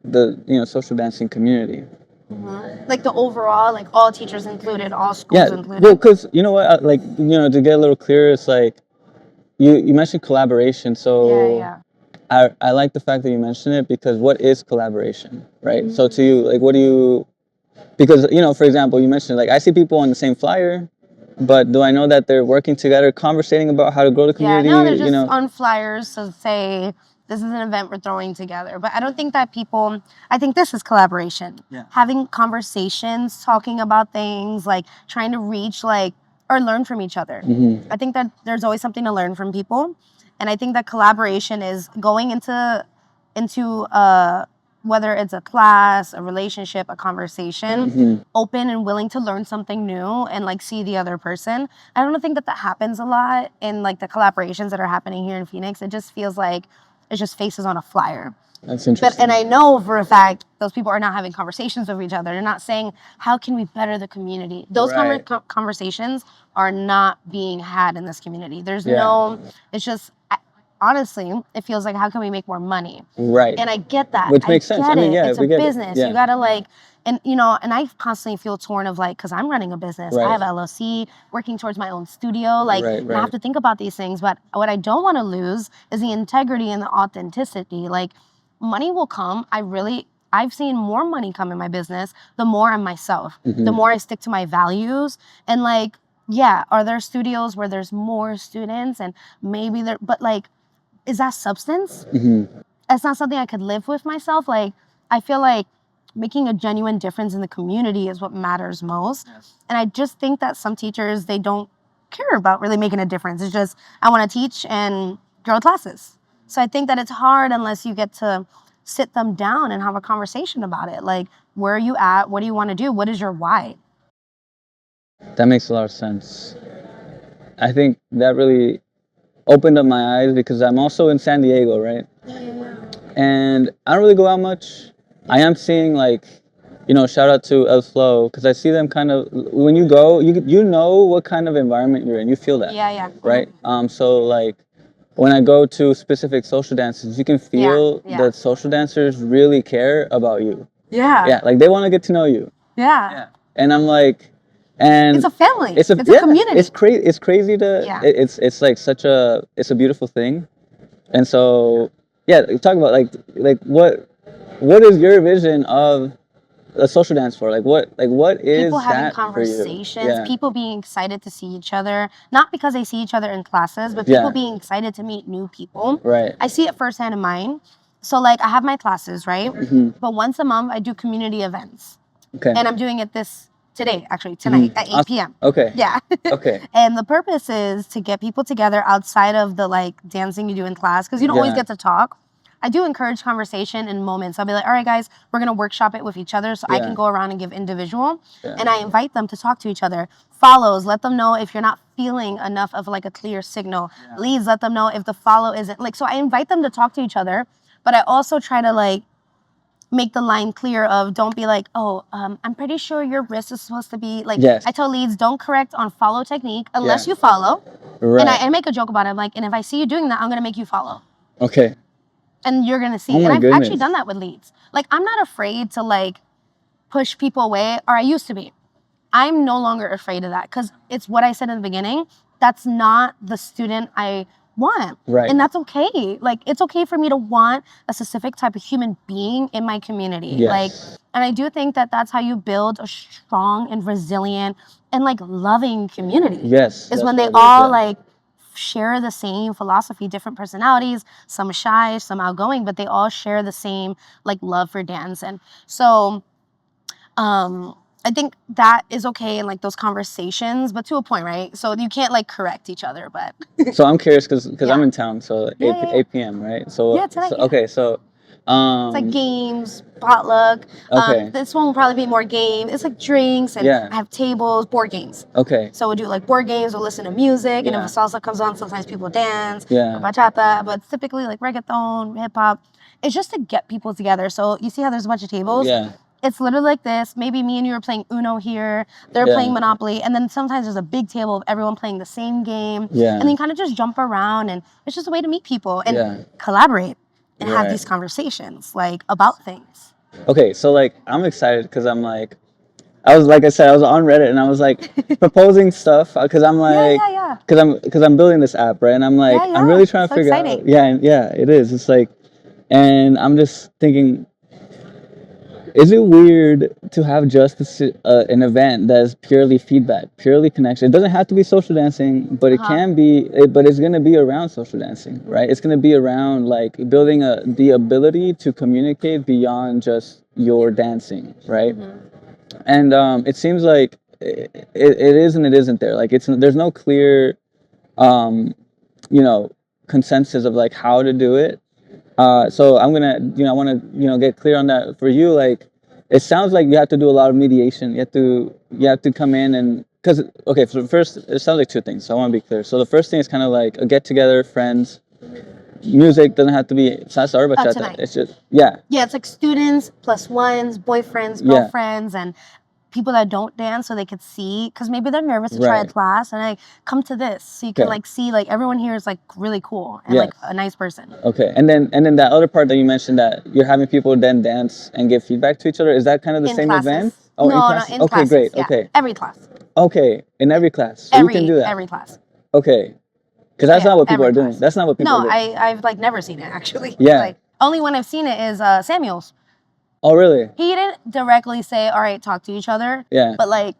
the social dancing community? Mm-hmm. Like the overall, like all teachers included, all schools included. Well, because you know what, to get a little clearer, it's like you mentioned collaboration, so I like the fact that you mentioned it, because what is collaboration, right? Mm-hmm. So to you, like, what do you? Because, for example, you mentioned, like, I see people on the same flyer, but do I know that they're working together, conversating about how to grow the community? Yeah, no, they're just on flyers to say, this is an event we're throwing together. But I don't think that I think this is collaboration. Yeah. Having conversations, talking about things, like, trying to reach, like, or learn from each other. Mm-hmm. I think that there's always something to learn from people. And I think that collaboration is going into whether it's a class, a relationship, a conversation, open and willing to learn something new and like see the other person. I don't think that happens a lot in like the collaborations that are happening here in Phoenix. It just feels like it's just faces on a flyer. That's interesting. And I know for a fact those people are not having conversations with each other. They're not saying, how can we better the community? Those conversations are not being had in this community. There's it's just, honestly, it feels like, how can we make more money? Right. And I get that. Which makes sense. It's a business. You gotta and I constantly feel torn of like, because I'm running a business. Right. I have LLC, working towards my own studio. And I have to think about these things. But what I don't want to lose is the integrity and the authenticity. Like, money will come. I've seen more money come in my business the more I'm myself, the more I stick to my values. And like, are there studios where there's more students and maybe but like, is that substance? Mm-hmm. That's not something I could live with myself. Like, I feel like making a genuine difference in the community is what matters most. Yes. And I just think that some teachers, they don't care about really making a difference. It's just, I want to teach and grow classes. So I think that it's hard unless you get to sit them down and have a conversation about it. Like, where are you at? What do you want to do? What is your why? That makes a lot of sense. I think that really opened up my eyes, because I'm also in San Diego, right? And I don't really go out much. I am seeing, like, shout out to El Flow, because I see them kind of, when you go, you know what kind of environment you're in. You feel that. Yeah. Right? So, like, when I go to specific social dances, you can feel that social dancers really care about you. Yeah. Yeah, like, they want to get to know you. Yeah. And I'm like, and it's a family. It's a community. It's crazy. It's crazy to. It's like it's a beautiful thing, and so talk about like what is your vision of a social dance for? Like what is people having that conversations, for you? Yeah. people being excited to see each other, not because they see each other in classes, but people being excited to meet new people. Right. I see it firsthand in mine. So like I have my classes, right? But once a month I do community events. Okay. And I'm doing it tonight at 8 p.m. Okay. Yeah. Okay. And the purpose is to get people together outside of the like dancing you do in class, because you don't always get to talk. I do encourage conversation in moments. I'll be like, all right, guys, we're going to workshop it with each other so I can go around and give individual. And I invite them to talk to each other. Follows, let them know if you're not feeling enough of like a clear signal. Leads, let them know if the follow isn't. Like, so I invite them to talk to each other, but I also try to like make the line clear of don't be like, oh, I'm pretty sure your wrist is supposed to be like, I tell leads, don't correct on follow technique unless you follow. Right. And I make a joke about it. I'm like, and if I see you doing that, I'm going to make you follow. Okay. And you're going to see. And I've actually done that with leads. Like, I'm not afraid to like push people away, or I used to be. I'm no longer afraid of that because it's what I said in the beginning. That's not the student I want. Right. And that's okay. Like, it's okay for me to want a specific type of human being in my community. Yes. Like, and I do think that that's how you build a strong and resilient and like loving community. Yes. Is when they all like share the same philosophy, different personalities, some shy, some outgoing, but they all share the same like love for dance. And so I think that is okay in like those conversations, but to a point, right? So you can't like correct each other, but. So I'm curious because I'm in town, so 8 p.m., right? So, tonight, okay, so. It's like games, potluck. Okay. This one will probably be more game. It's like drinks and I have tables, board games. Okay. So we'll do like board games, we'll listen to music, and if a salsa comes on, sometimes people dance. Yeah. Or bachata, but it's typically like reggaeton, hip hop. It's just to get people together. So you see how there's a bunch of tables? Yeah. It's literally like this. Maybe me and you are playing Uno here. They're playing Monopoly. And then sometimes there's a big table of everyone playing the same game. Yeah. And then you kind of just jump around. And it's just a way to meet people and collaborate and have these conversations like about things. Okay, so like I'm excited because I'm like, I was on Reddit and I was like proposing stuff because I'm like, because I'm building this app, right? And I'm like, I'm really trying to figure out. Yeah, it is. It's like, and I'm just thinking, is it weird to have just an event that's purely feedback, purely connection? It doesn't have to be social dancing, but it can be. But it's gonna be around social dancing, right? It's gonna be around like building the ability to communicate beyond just your dancing, right? Mm-hmm. And it seems like it is and it isn't there. Like there's no clear, consensus of like how to do it. So I'm gonna, I want to, get clear on that for you. Like, it sounds like you have to do a lot of mediation. You have to come in and so first, it sounds like two things. So I want to be clear. So the first thing is kind of like a get together, friends. Music doesn't have to be salsa or bachata. It's just yeah, it's like students plus ones, boyfriends, girlfriends, and people that don't dance so they could see, because maybe they're nervous to try a class, and like come to this so you can like see like everyone here is like really cool and like a nice person. Okay, and then that other part that you mentioned that you're having people then dance and give feedback to each other, is that kind of the same event? Oh, no, in classes. Okay, classes, great. Yeah. Okay, every class. Okay, in every class. So you can do that. Every class. Okay, because that's not what people are doing. That's not what people are doing. No, I've like never seen it actually. Yeah. Like, only when I've seen it is Samuel's. Oh, really? He didn't directly say, all right, talk to each other. Yeah. But like,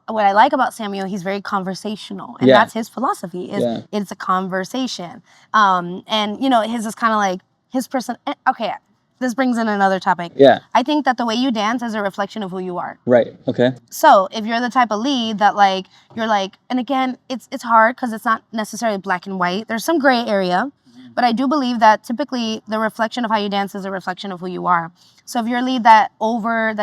what I like about Samuel, he's very conversational. And that's his philosophy, is it's a conversation. And, his is kind of like his person. Okay, this brings in another topic. Yeah. I think that the way you dance is a reflection of who you are. Right, okay. So if you're the type of lead that like, you're like, and again, it's hard because it's not necessarily black and white. There's some gray area. But I do believe that typically the reflection of how you dance is a reflection of who you are. So if you're a lead that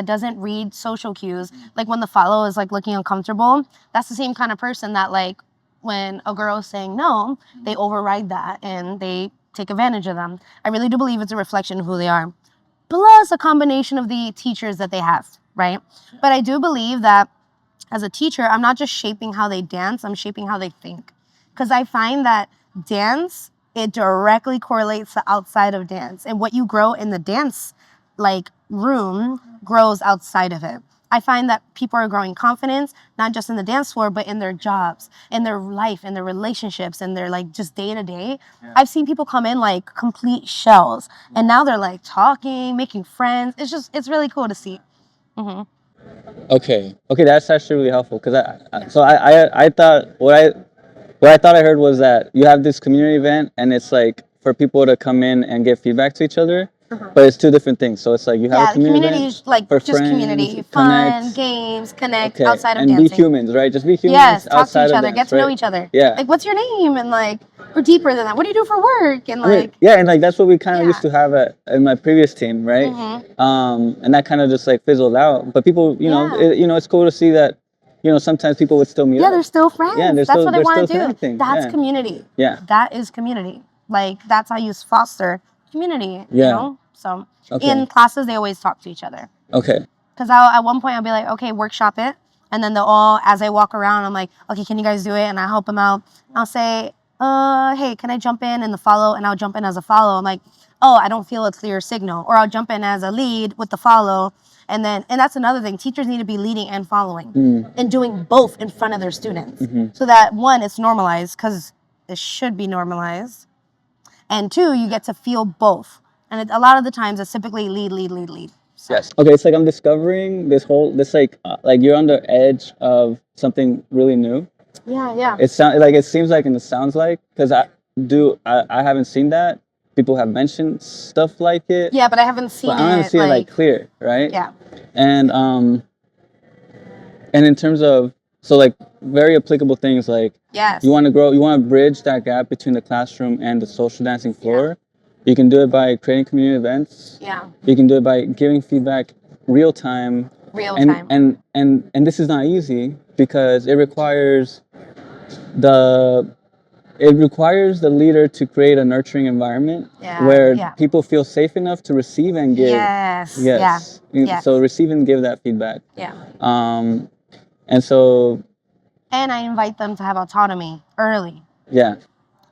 doesn't read social cues, like when the follow is like looking uncomfortable, that's the same kind of person that like when a girl is saying no, they override that and they take advantage of them. I really do believe it's a reflection of who they are. Plus a combination of the teachers that they have, right? But I do believe that as a teacher, I'm not just shaping how they dance, I'm shaping how they think. Because I find that dance, it directly correlates to outside of dance. And what you grow in the dance like room grows outside of it. I find that people are growing confidence, not just in the dance floor, but in their jobs, in their life, in their relationships, and their like just day to day. I've seen people come in like complete shells, and now they're like talking, making friends. It's really cool to see. Okay, that's actually really helpful because I thought what I thought I heard was that you have this community event and it's like for people to come in and give feedback to each other, but it's two different things. So it's like you have a The community community event is like for just friends, community, fun, connect, games, connect okay, outside of and be dancing. humans, right? Just be humans Yes, talk to outside each of other, dance, get to know right? each other. Yeah. Like, what's your name? And like, we're deeper than that. What do you do for work? And I mean, like, yeah, and like that's what we kind of Yeah. used to have in my previous team, right? And that kind of just like fizzled out. But people, it's cool to see that, sometimes people would still meet yeah, up. they're still friends. Yeah, and That's what I they're want still to do. connecting. That's Yeah. community. Yeah. That is community. Like, that's how you foster community, Yeah. So Okay. in classes, they always talk to each other. Okay. Because at one point, I'll be like, okay, workshop it. And then they'll all, as I walk around, I'm like, okay, can you guys do it? And I help them out. I'll say, hey, can I jump in the follow? And I'll jump in as a follow. I'm like, oh, I don't feel a clear signal. Or I'll jump in as a lead with the follow. And that's another thing. Teachers need to be leading and following and doing both in front of their students. So that, one, it's normalized because it should be normalized. And two, you get to feel both. And a lot of the times, it's typically lead. So. Yes. Okay, it's like I'm discovering this like you're on the edge of something really new. Yeah. It seems like, and it sounds like, because I haven't seen that. People have mentioned stuff like it. Yeah, but I haven't seen but I haven't seen it like clear, right? Yeah. And in terms of like very applicable things like Yes. you want to bridge that gap between the classroom and the social dancing floor. You can do it by creating community events. Yeah. You can do it by giving feedback real time. And this is not easy because it requires the leader to create a nurturing environment where people feel safe enough to receive and give. Yes. So receive and give that feedback. Yeah. And so. And I invite them to have autonomy early. Yeah.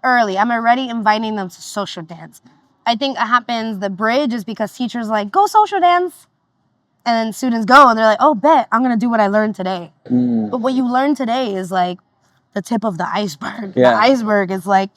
Early. I'm already inviting them to social dance. I think it happens, the bridge is because teachers like, go social dance. And then students go and they're like, oh, bet, I'm going to do what I learned today. But what you learned today is like the tip of the iceberg. Yeah. The iceberg is like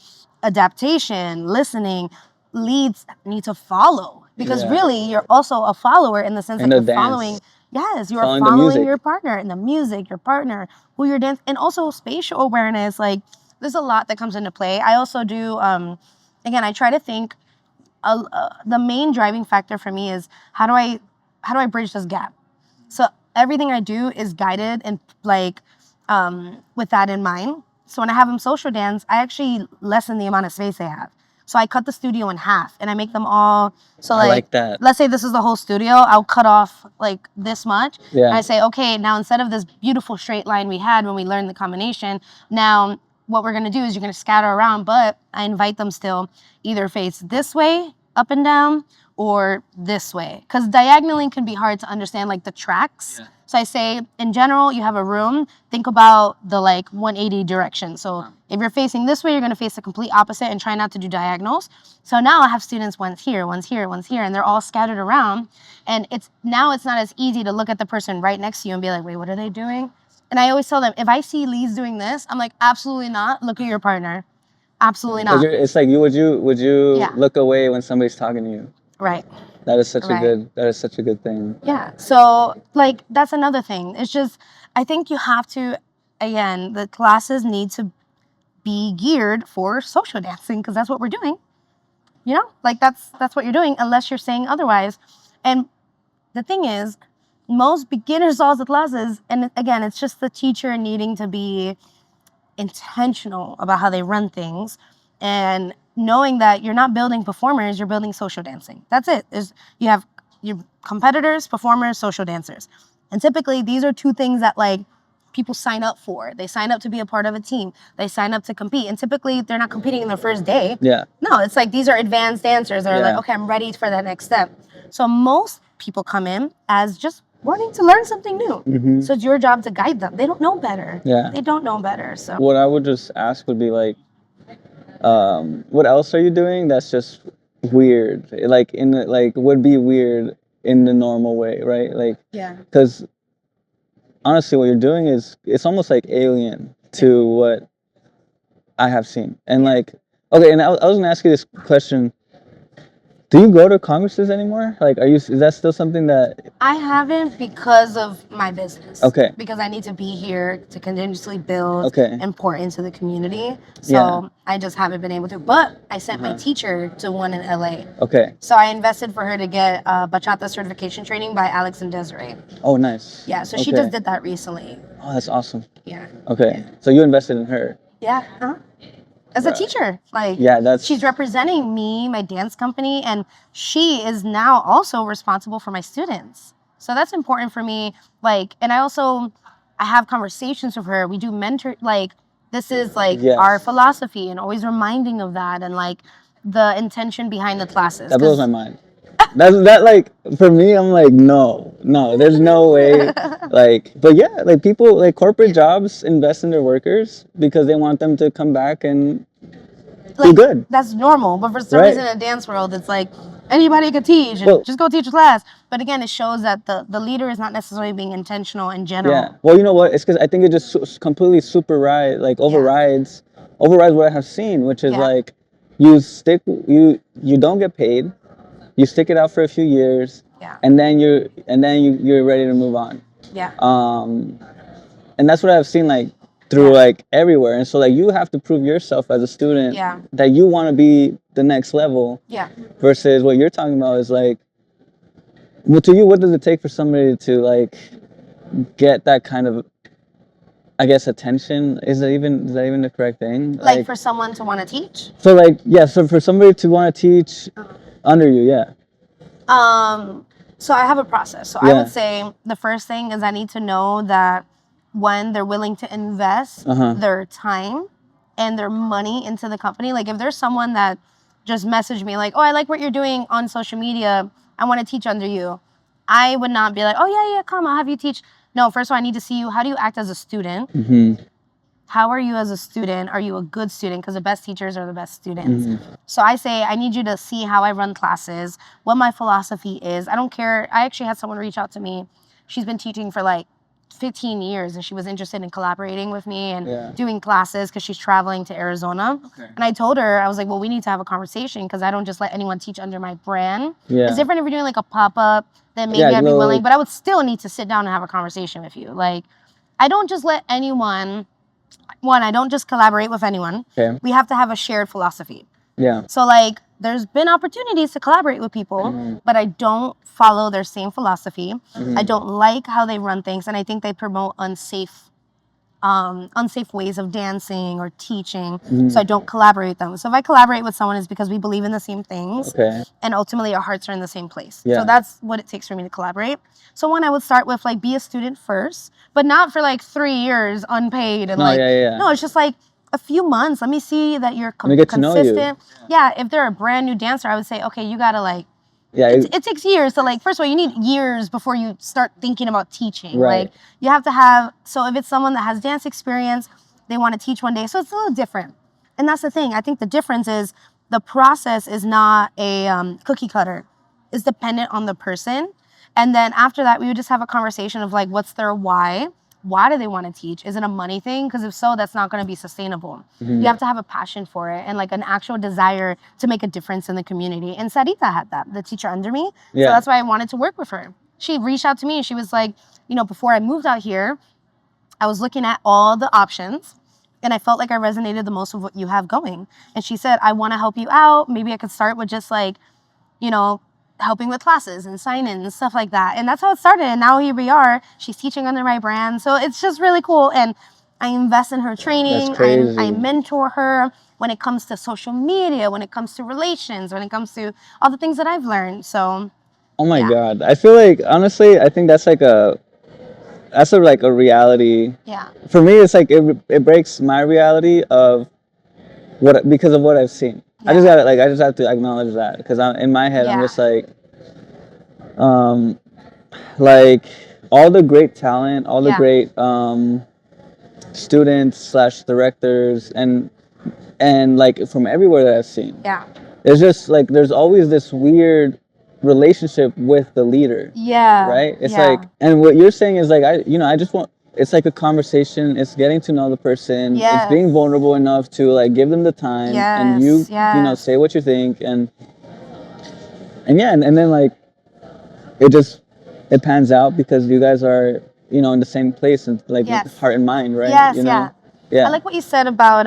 adaptation, listening, leads need to follow. Because really, you're also a follower in the sense that you're following. Yes, you are following your partner in the music, your partner, who you're dancing. And also spatial awareness. Like, there's a lot that comes into play. I also do, again, I try to think, the main driving factor for me is how do I bridge this gap? So everything I do is guided and like with that in mind. So when I have them social dance, I actually lessen the amount of space they have. So I cut the studio in half and I make them all. So like that. Let's say this is the whole studio. I'll cut off like this much. Yeah. And I say, okay, now instead of this beautiful straight line we had when we learned the combination, now what we're gonna do is you're gonna scatter around, but I invite them still either face this way, up and down, or this way. Because diagonally can be hard to understand, like the tracks. Yeah. So I say, in general, you have a room, think about the like 180 direction. So if you're facing this way, you're gonna face the complete opposite and try not to do diagonals. So now I have students, one's here, and they're all scattered around. And it's not as easy to look at the person right next to you and be like, wait, what are they doing? And I always tell them, if I see leads doing this, I'm like, absolutely not. Look at your partner. Absolutely not. It's like would you look away when somebody's talking to you? Right. That is such a good thing. Yeah. So like that's another thing. It's just I think you have to, again, the classes need to be geared for social dancing because that's what we're doing. Like that's what you're doing unless you're saying otherwise. And the thing is, most beginner salsa classes, and again, it's just the teacher needing to be intentional about how they run things and knowing that you're not building performers, you're building social dancing. That's it. You have your competitors, performers, social dancers. And typically these are two things that like people sign up for. They sign up to be a part of a team. They sign up to compete. And typically they're not competing in their first day. Yeah. No, it's like these are advanced dancers that are like, okay, I'm ready for that next step. So most people come in as just wanting to learn something new. Mm-hmm. So it's your job to guide them. They don't know better. Yeah. They don't know better. So what I would just ask would be like, what else are you doing that's just weird? Like would be weird in the normal way, right? Like, yeah. Because honestly, what you're doing it's almost like alien to what I have seen. And like, okay, and I was gonna ask you this question. Do you go to congresses anymore? Like, is that still something that? I haven't because of my business. Okay. Because I need to be here to continuously build Okay. and pour into the community. So Yeah. I just haven't been able to. But I sent my teacher to one in LA. Okay. So I invested for her to get bachata certification training by Alex and Desiree. Oh, nice. Yeah, so she just did that recently. Oh, that's awesome. Yeah. Okay. So you invested in her. Yeah. As a teacher, like, yeah, she's representing me, my dance company, and she is now also responsible for my students. So that's important for me. Like, and I have conversations with her. We do mentor, like, this is like our philosophy, and always reminding of that, and like the intention behind the classes. That blows my mind. That like for me, I'm like, no, there's no way. Like, but yeah, like people, like corporate jobs invest in their workers because they want them to come back and do good. That's normal, but for some reason in the dance world, it's like anybody could teach, and just go teach a class. But again, it shows that the leader is not necessarily being intentional in general. Yeah. Well, you know what? It's because I think it just completely overrides what I have seen, which is like you don't get paid. You stick it out for a few years, and then you're ready to move on. Yeah. And that's what I've seen like through like everywhere. And so like you have to prove yourself as a student that you want to be the next level. Yeah. Versus what you're talking about is like, well, to you, what does it take for somebody to like get that kind of, I guess, attention? Is that even the correct thing? Like for someone to want to teach? So like, so for somebody to want to teach under you, So I have a process. So I would say the first thing is I need to know that when they're willing to invest their time and their money into the company. Like if there's someone that just messaged me like, oh, I like what you're doing on social media, I want to teach under you, I would not be like, oh yeah, come, I'll have you teach. No, first of all, I need to see you. How do you act as a student? How are you as a student? Are you a good student? Because the best teachers are the best students. So I say, I need you to see how I run classes, what my philosophy is. I don't care. I actually had someone reach out to me. She's been teaching for like 15 years, and she was interested in collaborating with me and doing classes because she's traveling to Arizona. And I told her, I was like, well, we need to have a conversation because I don't just let anyone teach under my brand. It's different if you're doing like a pop-up, then maybe I'd be willing, but I would still need to sit down and have a conversation with you. Like, I don't just let anyone... I don't just collaborate with anyone. We have to have a shared philosophy. So like, there's been opportunities to collaborate with people, but I don't follow their same philosophy. I don't like how they run things, and I think they promote unsafe ways of dancing or teaching. So I don't collaborate with them. So if I collaborate with someone, it's because we believe in the same things, and ultimately our hearts are in the same place. So that's what it takes for me to collaborate. So I would start with like, be a student first, but not for like 3 years unpaid and no, it's just like a few months. Let me see that you're consistent. If they're a brand new dancer, I would say, okay, you gotta like, it takes years to like, first of all, you need years before you start thinking about teaching. Like you have to have, so if it's someone that has dance experience, they want to teach one day. So it's a little different. And that's the thing. I think the difference is the process is not a cookie cutter. It's dependent on the person. And then after that, we would just have a conversation of like, what's their why? Why do they want to teach? Is it a money thing? Because if so, that's not going to be sustainable. You have to have a passion for it and like an actual desire to make a difference in the community. And Sarita had that, the teacher under me. So that's why I wanted to work with her. She reached out to me and she was like, before I moved out here, I was looking at all the options and I felt like I resonated the most with what you have going. And she said, I want to help you out. Maybe I could start with just like, helping with classes and sign-ins and stuff like that. And that's how it started. And now here we are. She's teaching under my brand. So it's just really cool. And I invest in her training. I mentor her when it comes to social media, when it comes to relations, when it comes to all the things that I've learned. So oh my God. I feel like, honestly, I think that's like a reality. For me, it's like it breaks my reality of because of what I've seen. I just have to acknowledge that because in my head I'm just like all the great talent, all the great students / directors and like from everywhere that I've seen. There's just like there's always this weird relationship with the leader. Right? It's like, and what you're saying is like I just want, it's like a conversation. It's getting to know the person. It's being vulnerable enough to like give them the time and you say what you think. And and yeah, and then like it just it pans out because you guys are, you know, in the same place and like Yes. heart and mind, right? Yes, You know? yeah. Yeah. I like what you said about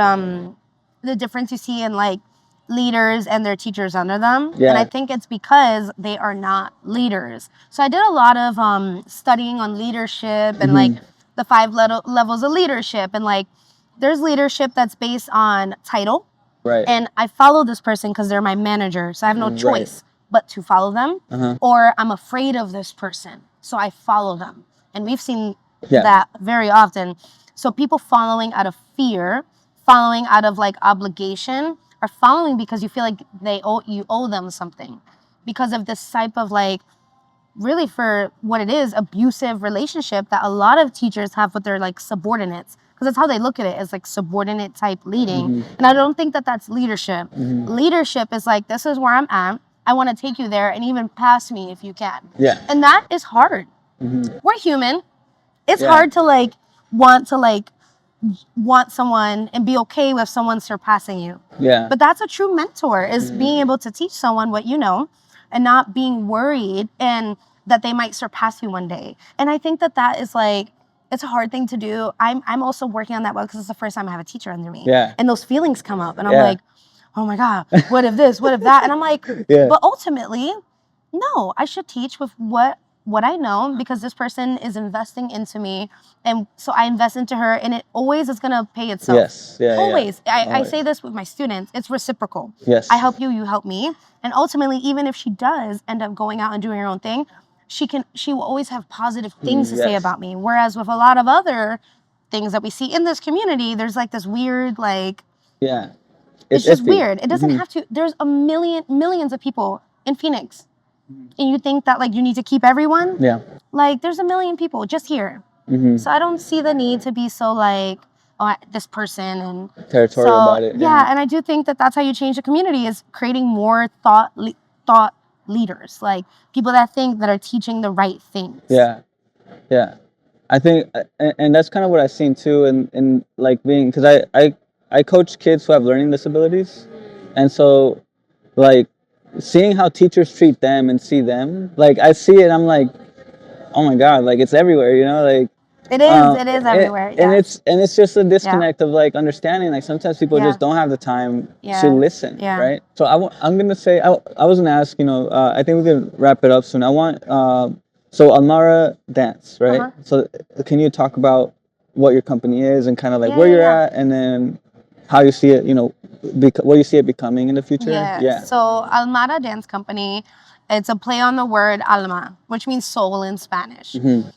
the difference you see in like leaders and their teachers under them. Yeah. And I think it's because they are not leaders. So I did a lot of studying on leadership and like the five levels of leadership. And like there's leadership that's based on title. Right. And I follow this person because they're my manager. So I have no choice but to follow them. Or I'm afraid of this person. So I follow them. And we've seen that very often. So people following out of fear, following out of like obligation, are following because you feel like you owe them something. Because of this type of like, really for what it is, abusive relationship that a lot of teachers have with their like subordinates. Because that's how they look at it, as like subordinate type leading. And I don't think that that's leadership. Leadership is like, this is where I'm at. I want to take you there and even pass me if you can. Yeah. And that is hard. We're human. It's hard to like want someone and be okay with someone surpassing you. Yeah. But that's a true mentor, is being able to teach someone what you know and not being worried and that they might surpass you one day. And I think that that is like, it's a hard thing to do. I'm also working on that because it's the first time I have a teacher under me. Yeah. And those feelings come up and I'm like, oh my God, what if this, what if that? And I'm like, but ultimately, no, I should teach with what I know because this person is investing into me. And so I invest into her and it always is going to pay itself. Yes. Yeah. Always. Yeah. I say this with my students. It's reciprocal. Yes. I help you, you help me. And ultimately, even if she does end up going out and doing her own thing, she will always have positive things to say about me. Whereas with a lot of other things that we see in this community, there's like this weird, like, it's just weird. It doesn't have to, there's millions of people in Phoenix. And you think that like you need to keep everyone? Yeah. Like there's a million people just here. So I don't see the need to be so like, oh, this person and territorial about it. Yeah, and I do think that that's how you change the community, is creating more thought leaders, like people that think that are teaching the right things. Yeah. I think, and that's kind of what I've seen too, in like being, because I coach kids who have learning disabilities, and so like seeing how teachers treat them and see them, like I see it, I'm like, oh my God, like it's everywhere, you know, like it is everywhere. And it's just a disconnect of like understanding, like sometimes people just don't have the time to listen, right? So I'm gonna say, I was gonna ask, you know, I think we can wrap it up soon. I want so Almara Dance, right? So can you talk about what your company is and kind of like where you're at, and then how you see it, you know, what you see it becoming in the future? Yeah. So Almara Dance Company, it's a play on the word alma, which means soul in Spanish.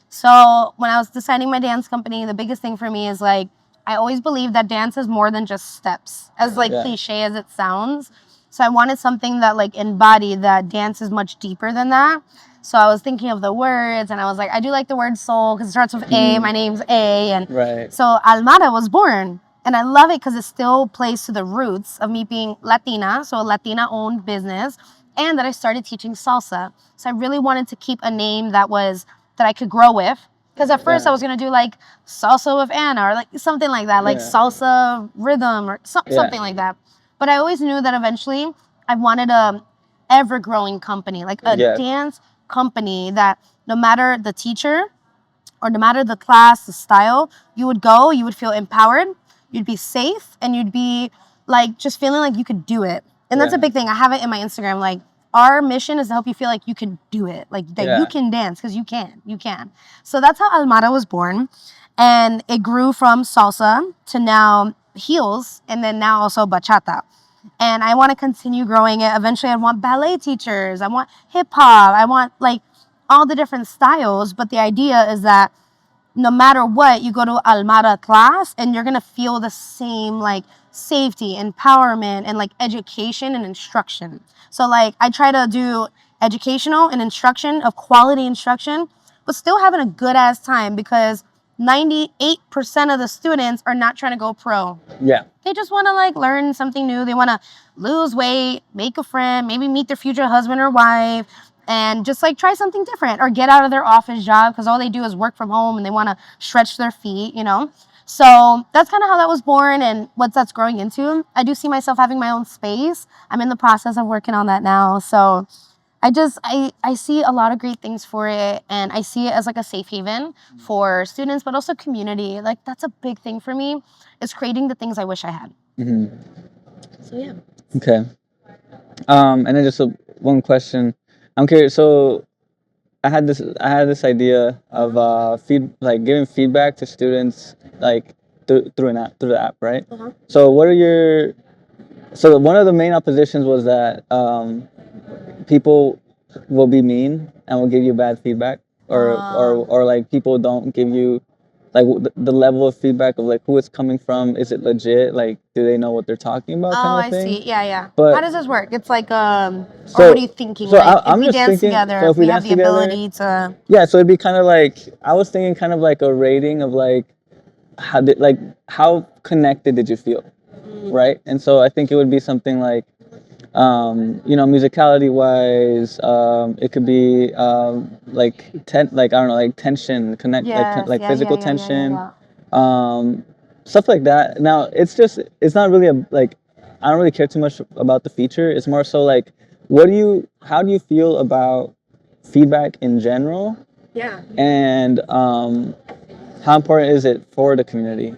So when I was deciding my dance company, the biggest thing for me is like, I always believe that dance is more than just steps, as like cliche as it sounds. So I wanted something that like embodied that dance is much deeper than that. So I was thinking of the words and I was like, I do like the word soul because it starts with A, my name's A. And so Almara was born. And I love it because it still plays to the roots of me being Latina, so a Latina-owned business, and that I started teaching salsa. So I really wanted to keep a name that I could grow with. Because at first I was going to do like salsa with Anna or like something like that, like salsa rhythm or something like that. But I always knew that eventually I wanted a ever-growing company, like a dance company that no matter the teacher or no matter the class, the style, you would go, you would feel empowered, you'd be safe, and you'd be like just feeling like you could do it. And that's a big thing. I have it in my Instagram. Like, our mission is to help you feel like you can do it, like that you can dance, because you can. So that's how Almara was born. And it grew from salsa to now heels, and then now also bachata. And I want to continue growing it. Eventually, I want ballet teachers. I want hip hop. I want like all the different styles. But the idea is that no matter what, you go to Almara class and you're going to feel the same like safety, empowerment, and like education and instruction. So like I try to do educational and instruction of quality instruction, but still having a good ass time, because 98% of the students are not trying to go pro. Yeah. They just want to like learn something new. They want to lose weight, make a friend, maybe meet their future husband or wife, and just like try something different or get out of their office job because all they do is work from home and they want to stretch their feet, you know? So that's kind of how that was born and what that's growing into. I do see myself having my own space. I'm in the process of working on that now. So I see a lot of great things for it, and I see it as like a safe haven for students, but also community. Like that's a big thing for me, is creating the things I wish I had. So yeah. Okay. And then just one question. I'm curious. So I had this idea of giving feedback to students like through the app, right? So what are your one of the main oppositions was that people will be mean and will give you bad feedback, or like people don't give you like the level of feedback of like who it's coming from. Is it legit? Like, do they know what they're talking about? Kind of thing. I see. Yeah. But how does this work? It's like or what are you thinking? So like I'm if we just dance thinking, together, so if we have dance the together, ability to. Yeah, so it'd be kind of like I was thinking, kind of like a rating of like how connected did you feel, right? And so I think it would be something like, musicality wise, it could be like I don't know, like tension, like physical tension, stuff like that. Now it's not really I don't really care too much about the feature. It's more so like, how do you feel about feedback in general? Yeah. And how important is it for the community?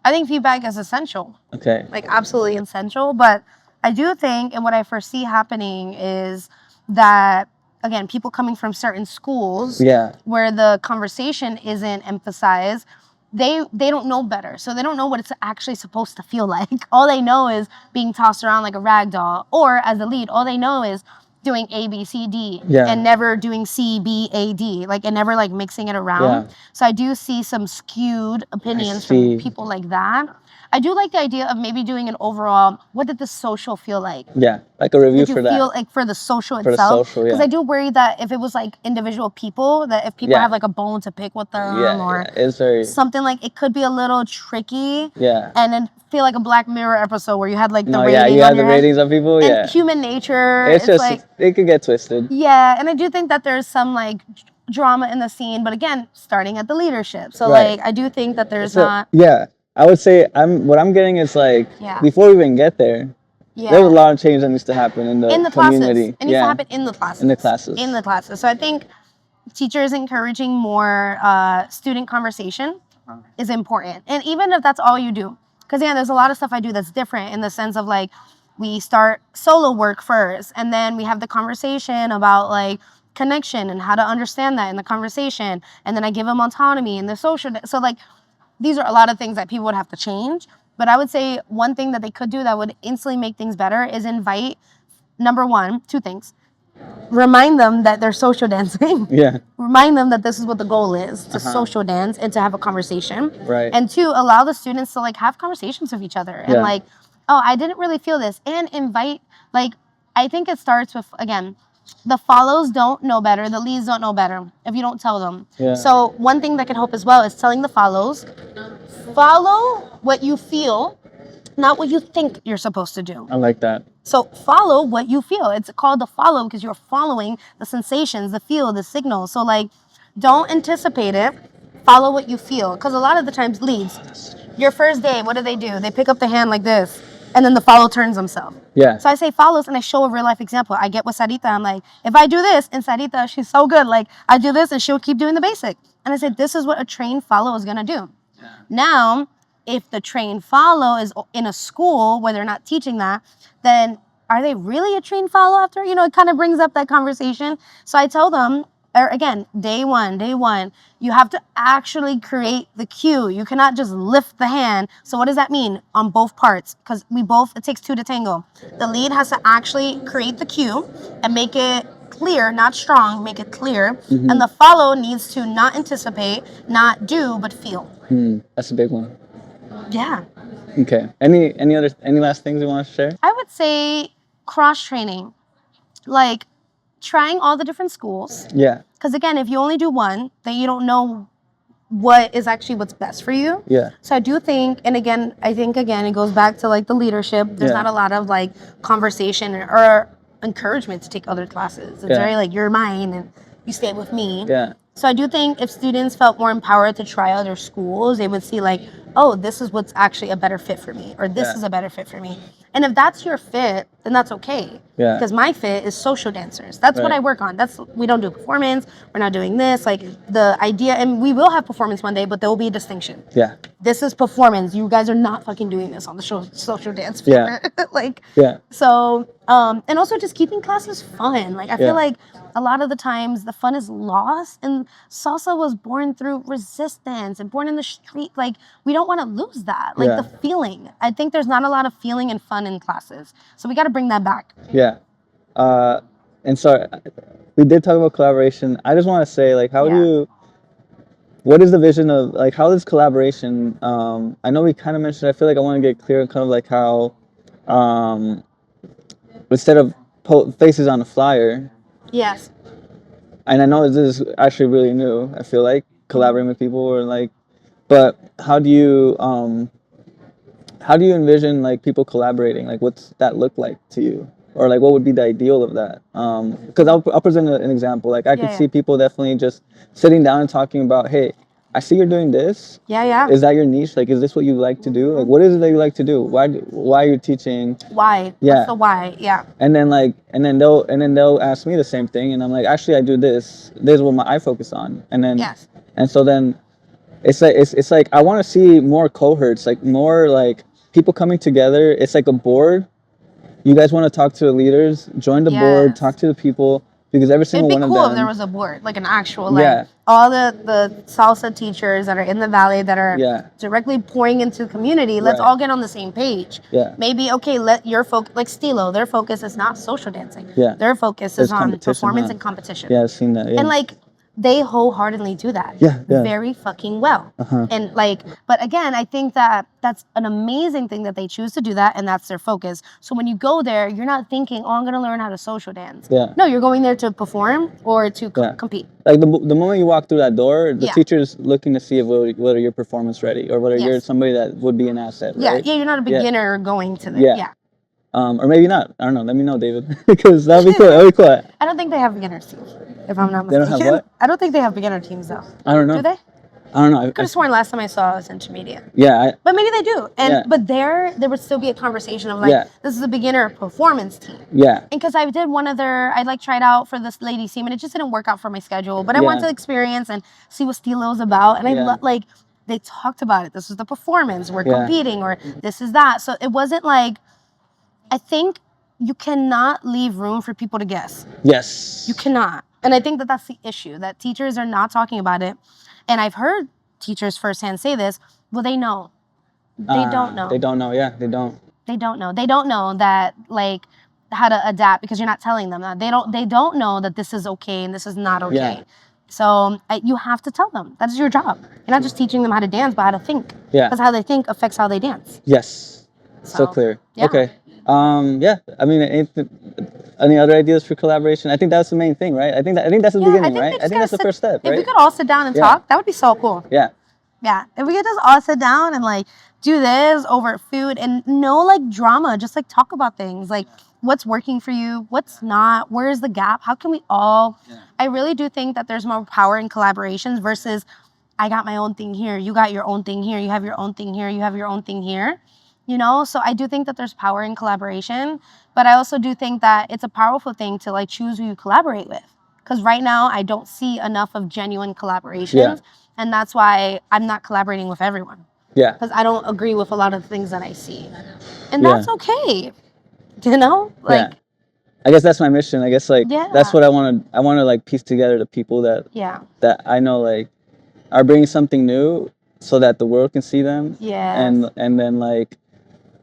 I think feedback is essential. Okay. Like absolutely essential. But I do think, and what I foresee happening is that, again, people coming from certain schools where the conversation isn't emphasized, they don't know better. So they don't know what it's actually supposed to feel like. All they know is being tossed around like a rag doll. Or as the lead, all they know is doing A, B, C, D, and never doing C, B, A, D, like, and never like mixing it around. So I do see some skewed opinions from people like that. I do like the idea of maybe doing an overall, what did the social feel like? Yeah, like a review for that. Feel like for the social itself? Because I do worry that if it was like individual people, that if people have like a bone to pick with them or it's very something, like it could be a little tricky. Yeah. And then feel like a Black Mirror episode where you had like the rating rating you on had your the head. ratings on people. And human nature. It's just like, it could get twisted. Yeah, and I do think that there's some like drama in the scene, but again, starting at the leadership. So like I do think that there's not. Yeah, I would say what I'm getting is like before we even get there, there's a lot of change that needs to happen in the community. Classes. It needs to happen in the classes. In the classes. So I think teachers encouraging more student conversation is important, and even if that's all you do, because there's a lot of stuff I do that's different in the sense of like we start solo work first, and then we have the conversation about like connection and how to understand that in the conversation, and then I give them autonomy and the social. So like these are a lot of things that people would have to change. But I would say one thing that they could do that would instantly make things better is invite, number one, two things. Remind them that they're social dancing. Yeah. Remind them that this is what the goal is, to social dance and to have a conversation. Right. And two, allow the students to like have conversations with each other and like, oh, I didn't really feel this. And invite, like, I think it starts with, again, the follows don't know better, the leads don't know better if you don't tell them. Yeah. So one thing that can help as well is telling the follow what you feel, not what you think you're supposed to do. I like that. So follow what you feel. It's called the follow because you're following the sensations, the feel, the signals. So like, don't anticipate it. Follow what you feel. Because a lot of the times leads, your first day, what do? They pick up the hand like this. And then the follow turns themselves. Yeah. So I say follows and I show a real life example. I get with Sarita. I'm like, if I do this, and Sarita, she's so good. Like, I do this and she'll keep doing the basic. And I said, this is what a trained follow is going to do. Yeah. Now, if the trained follow is in a school where they're not teaching that, then are they really a trained follow after? It kind of brings up that conversation. So I tell them, or again, day one, you have to actually create the cue. You cannot just lift the hand. So what does that mean on both parts? Because it takes two to tango. The lead has to actually create the cue and make it clear, not strong, make it clear. Mm-hmm. And the follow needs to not anticipate, not do, but feel. That's a big one. Yeah. Okay. Any last things you want to share? I would say cross-training. Like, trying all the different schools. Yeah. Because again, if you only do one, then you don't know what is actually what's best for you. Yeah. So I do think, and again, it goes back to like the leadership. There's not a lot of like conversation or encouragement to take other classes. It's very like, you're mine and you stay with me. Yeah. So I do think if students felt more empowered to try other schools, they would see like, oh, this is what's actually a better fit for me, or this is a better fit for me. And if that's your fit, then that's okay. Yeah. Because my fit is social dancers. That's what I work on. We don't do performance. We're not doing this. Like the idea, and we will have performance one day, but there will be a distinction. Yeah. This is performance. You guys are not fucking doing this on the social dance floor. So, and also just keeping classes fun. Like I feel like a lot of the times the fun is lost, and salsa was born through resistance and born in the street. Like we don't want to lose that. Like the feeling. I think there's not a lot of feeling and fun in classes. So we got to bring that back. Yeah. And so we did talk about collaboration. I just want to say, like, what is the vision of, like, how is collaboration? I know we kind of mentioned, I feel like I want to get clear on kind of like how, instead of faces on a flyer. Yes. And I know this is actually really new. I feel like collaborating with people, or like, but how do you envision like people collaborating? Like, what's that look like to you? Or like, what would be the ideal of that? Because I'll present an example. Like, I could see people definitely just sitting down and talking about, hey, I see you're doing this. Yeah. Is that your niche? Like, is this what you like to do? Like, what is it that you like to do? Why are you teaching? Why? Yeah. What's the why? Yeah. And then they'll ask me the same thing, and I'm like, actually, I do this. This is what I focus on. And then and so then it's like I want to see more cohorts, like more like people coming together. It's like a board. You guys want to talk to the leaders, join the board, talk to the people, because every single one of them. It'd be cool if there was a board, like an actual, like all the salsa teachers that are in the valley that are directly pouring into the community. Let's all get on the same page. Yeah. Maybe, okay, let your focus, like Stilo, their focus is not social dancing. Yeah. Their focus is on performance and competition. Yeah, I've seen that. Yeah. And like, they wholeheartedly do that very fucking well. And like, but again, I think that that's an amazing thing that they choose to do that, and that's their focus. So when you go there, you're not thinking, oh, I'm going to learn how to social dance. Yeah. No, you're going there to perform or to compete. Like the moment you walk through that door, the teacher's looking to see whether you're performance ready, or whether you're somebody that would be an asset, right? Yeah, you're not a beginner going to the, or maybe not. I don't know. Let me know, David, because that'd be cool. That'd be cool. I don't think they have beginner teams, if I'm not mistaken. They don't have what? I don't think they have beginner teams, though. I don't know. Do they? I don't know. I could have sworn last time I saw it was intermediate. Yeah. But maybe they do. And but there would still be a conversation of like, this is a beginner performance team. Yeah. And because I did I like tried out for this ladies team, and it just didn't work out for my schedule. But I wanted to experience and see what Stilo was about. And I like, they talked about it. This was the performance. We're competing, or this is that. So it wasn't like, I think you cannot leave room for people to guess. Yes. You cannot. And I think that that's the issue, that teachers are not talking about it. And I've heard teachers firsthand say this. Well, they know. They don't know. They don't know. Yeah, they don't. They don't know. They don't know that, like, how to adapt, because you're not telling them that. They don't know that this is okay and this is not okay. Yeah. So you have to tell them. That's your job. You're not just teaching them how to dance, but how to think. Yeah. Because how they think affects how they dance. Yes. So clear. Yeah. Okay. I mean, any other ideas for collaboration? I think that's the main thing, right? I think that's the beginning, right? I think that's the first step, right? If we could all sit down and talk, that would be so cool. Yeah. Yeah. If we could just all sit down and like do this over food, and no like drama, just like talk about things, like what's working for you, what's not, where's the gap, how can we all, I really do think that there's more power in collaborations versus I got my own thing here, you got your own thing here, you have your own thing here, you have your own thing here. You know, so I do think that there's power in collaboration, but I also do think that it's a powerful thing to like choose who you collaborate with. Because right now I don't see enough of genuine collaborations, and that's why I'm not collaborating with everyone. Yeah. Because I don't agree with a lot of the things that I see, and that's okay. You know, like. I guess that's my mission. I guess like that's what I want to like piece together the people that that I know like are bringing something new, so that the world can see them. Yeah. And then like.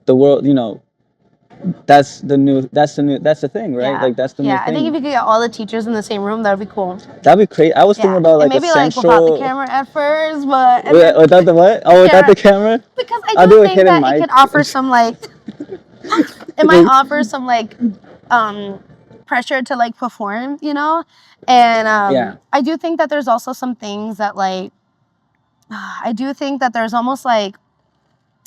The world, you know, that's the thing, right? Yeah. Like that's the new thing. I think if you could get all the teachers in the same room, that would be cool. That'd be great. I was thinking about like maybe a central. Like without the camera at first, but without the what? Oh, without the camera? Because I do think that it could offer some like, it might offer some like, pressure to like perform, you know, and I do think that there's also some things that like, I do think that there's almost like.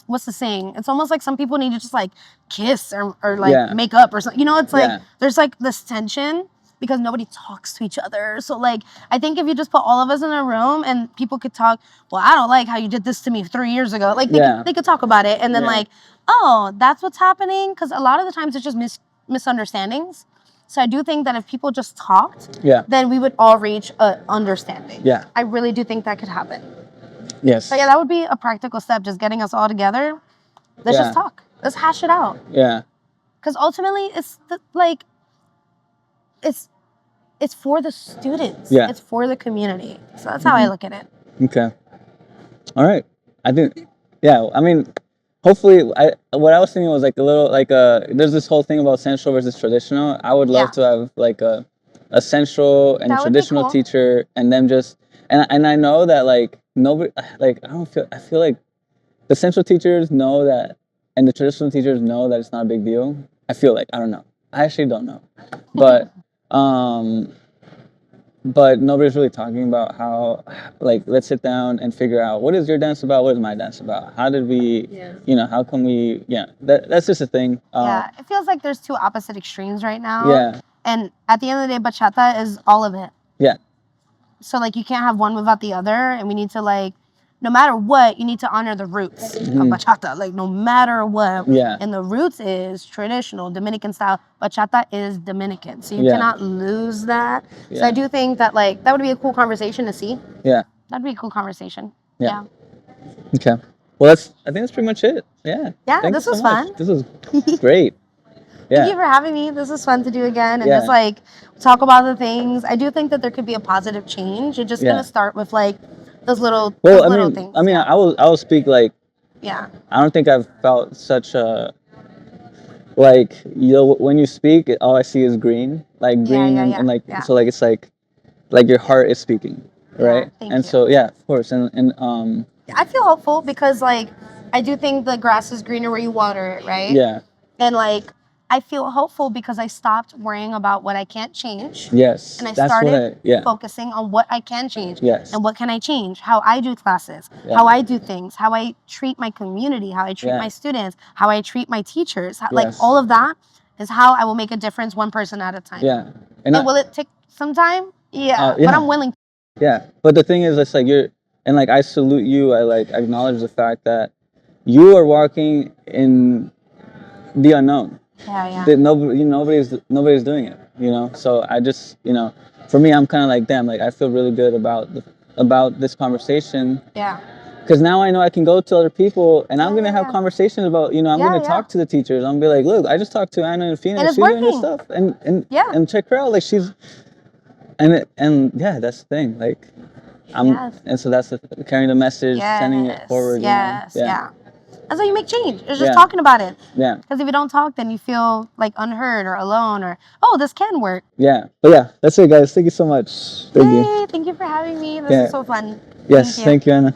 What's the saying? It's almost like some people need to just like kiss or like make up or something. You know, it's like there's like this tension because nobody talks to each other. So like, I think if you just put all of us in a room and people could talk, well, I don't like how you did this to me 3 years ago. Like they could talk about it and then like, oh, that's what's happening. Because a lot of the times it's just misunderstandings. So I do think that if people just talked, then we would all reach an understanding. Yeah. I really do think that could happen. Yes. But yeah, that would be a practical step, just getting us all together. Let's just talk. Let's hash it out. Yeah. Because ultimately, it's for the students. Yeah. It's for the community. So that's how I look at it. Okay. All right. I think, yeah, I mean, hopefully, what I was thinking was like a little, like, there's this whole thing about central versus traditional. I would love to have like a central and a traditional teacher and them just, and I know that like nobody, like, I feel like the central teachers know that, and the traditional teachers know that it's not a big deal. I feel like, I don't know. I actually don't know. But nobody's really talking about how, like, let's sit down and figure out what is your dance about, what is my dance about, how did we, how can we, that's just a thing. It feels like there's two opposite extremes right now. Yeah. And at the end of the day, bachata is all of it. Yeah. So, like, you can't have one without the other, and we need to, like, no matter what, you need to honor the roots of bachata. Like, no matter what. Yeah. And the roots is traditional, Dominican style. Bachata is Dominican. So you cannot lose that. So I do think that, like, that would be a cool conversation to see. Yeah. That'd be a cool conversation. Yeah. Okay. Well, I think that's pretty much it. Yeah. Yeah, this was fun. This was great. Yeah. Thank you for having me. This was fun to do again and just, like, talk about the things. I do think that there could be a positive change. It's just going to start with, like, those little things. I mean, I will speak like. Yeah. I don't think I've felt such a. Like, when you speak, all I see is green, like green, and like so, like it's like your heart is speaking, right? Thank and you. so of course, and I feel hopeful because, like, I do think the grass is greener where you water it, right? Yeah. And, like, I feel hopeful because I stopped worrying about what I can't change. Yes. And I started yeah. focusing on what I can change. Yes. And what can I change? How I do classes, how I do things, how I treat my community, how I treat my students, how I treat my teachers. Like, all of that is how I will make a difference one person at a time. Yeah. And will it take some time? Yeah. But I'm willing to. Yeah. But the thing is, it's like like, I salute you. I like acknowledge the fact that you are walking in the unknown. Yeah. That nobody's doing it, So I just, for me, I'm kind of like, damn, like, I feel really good about this conversation. Yeah. Because now I know I can go to other people and I'm gonna have conversations about, I'm gonna talk to the teachers. I'm gonna be like, look, I just talked to Anna and Fina, and she's doing this stuff, and check her out, like she's, and that's the thing, like, and so that's carrying the message, sending it forward. Yeah. That's how you make change. It's just talking about it. Yeah. Because if you don't talk, then you feel like unheard or alone or, oh, this can work. Yeah. But that's it, guys. Thank you so much. Thank you. Thank you for having me. This is so fun. Yes. Thank you, Anna.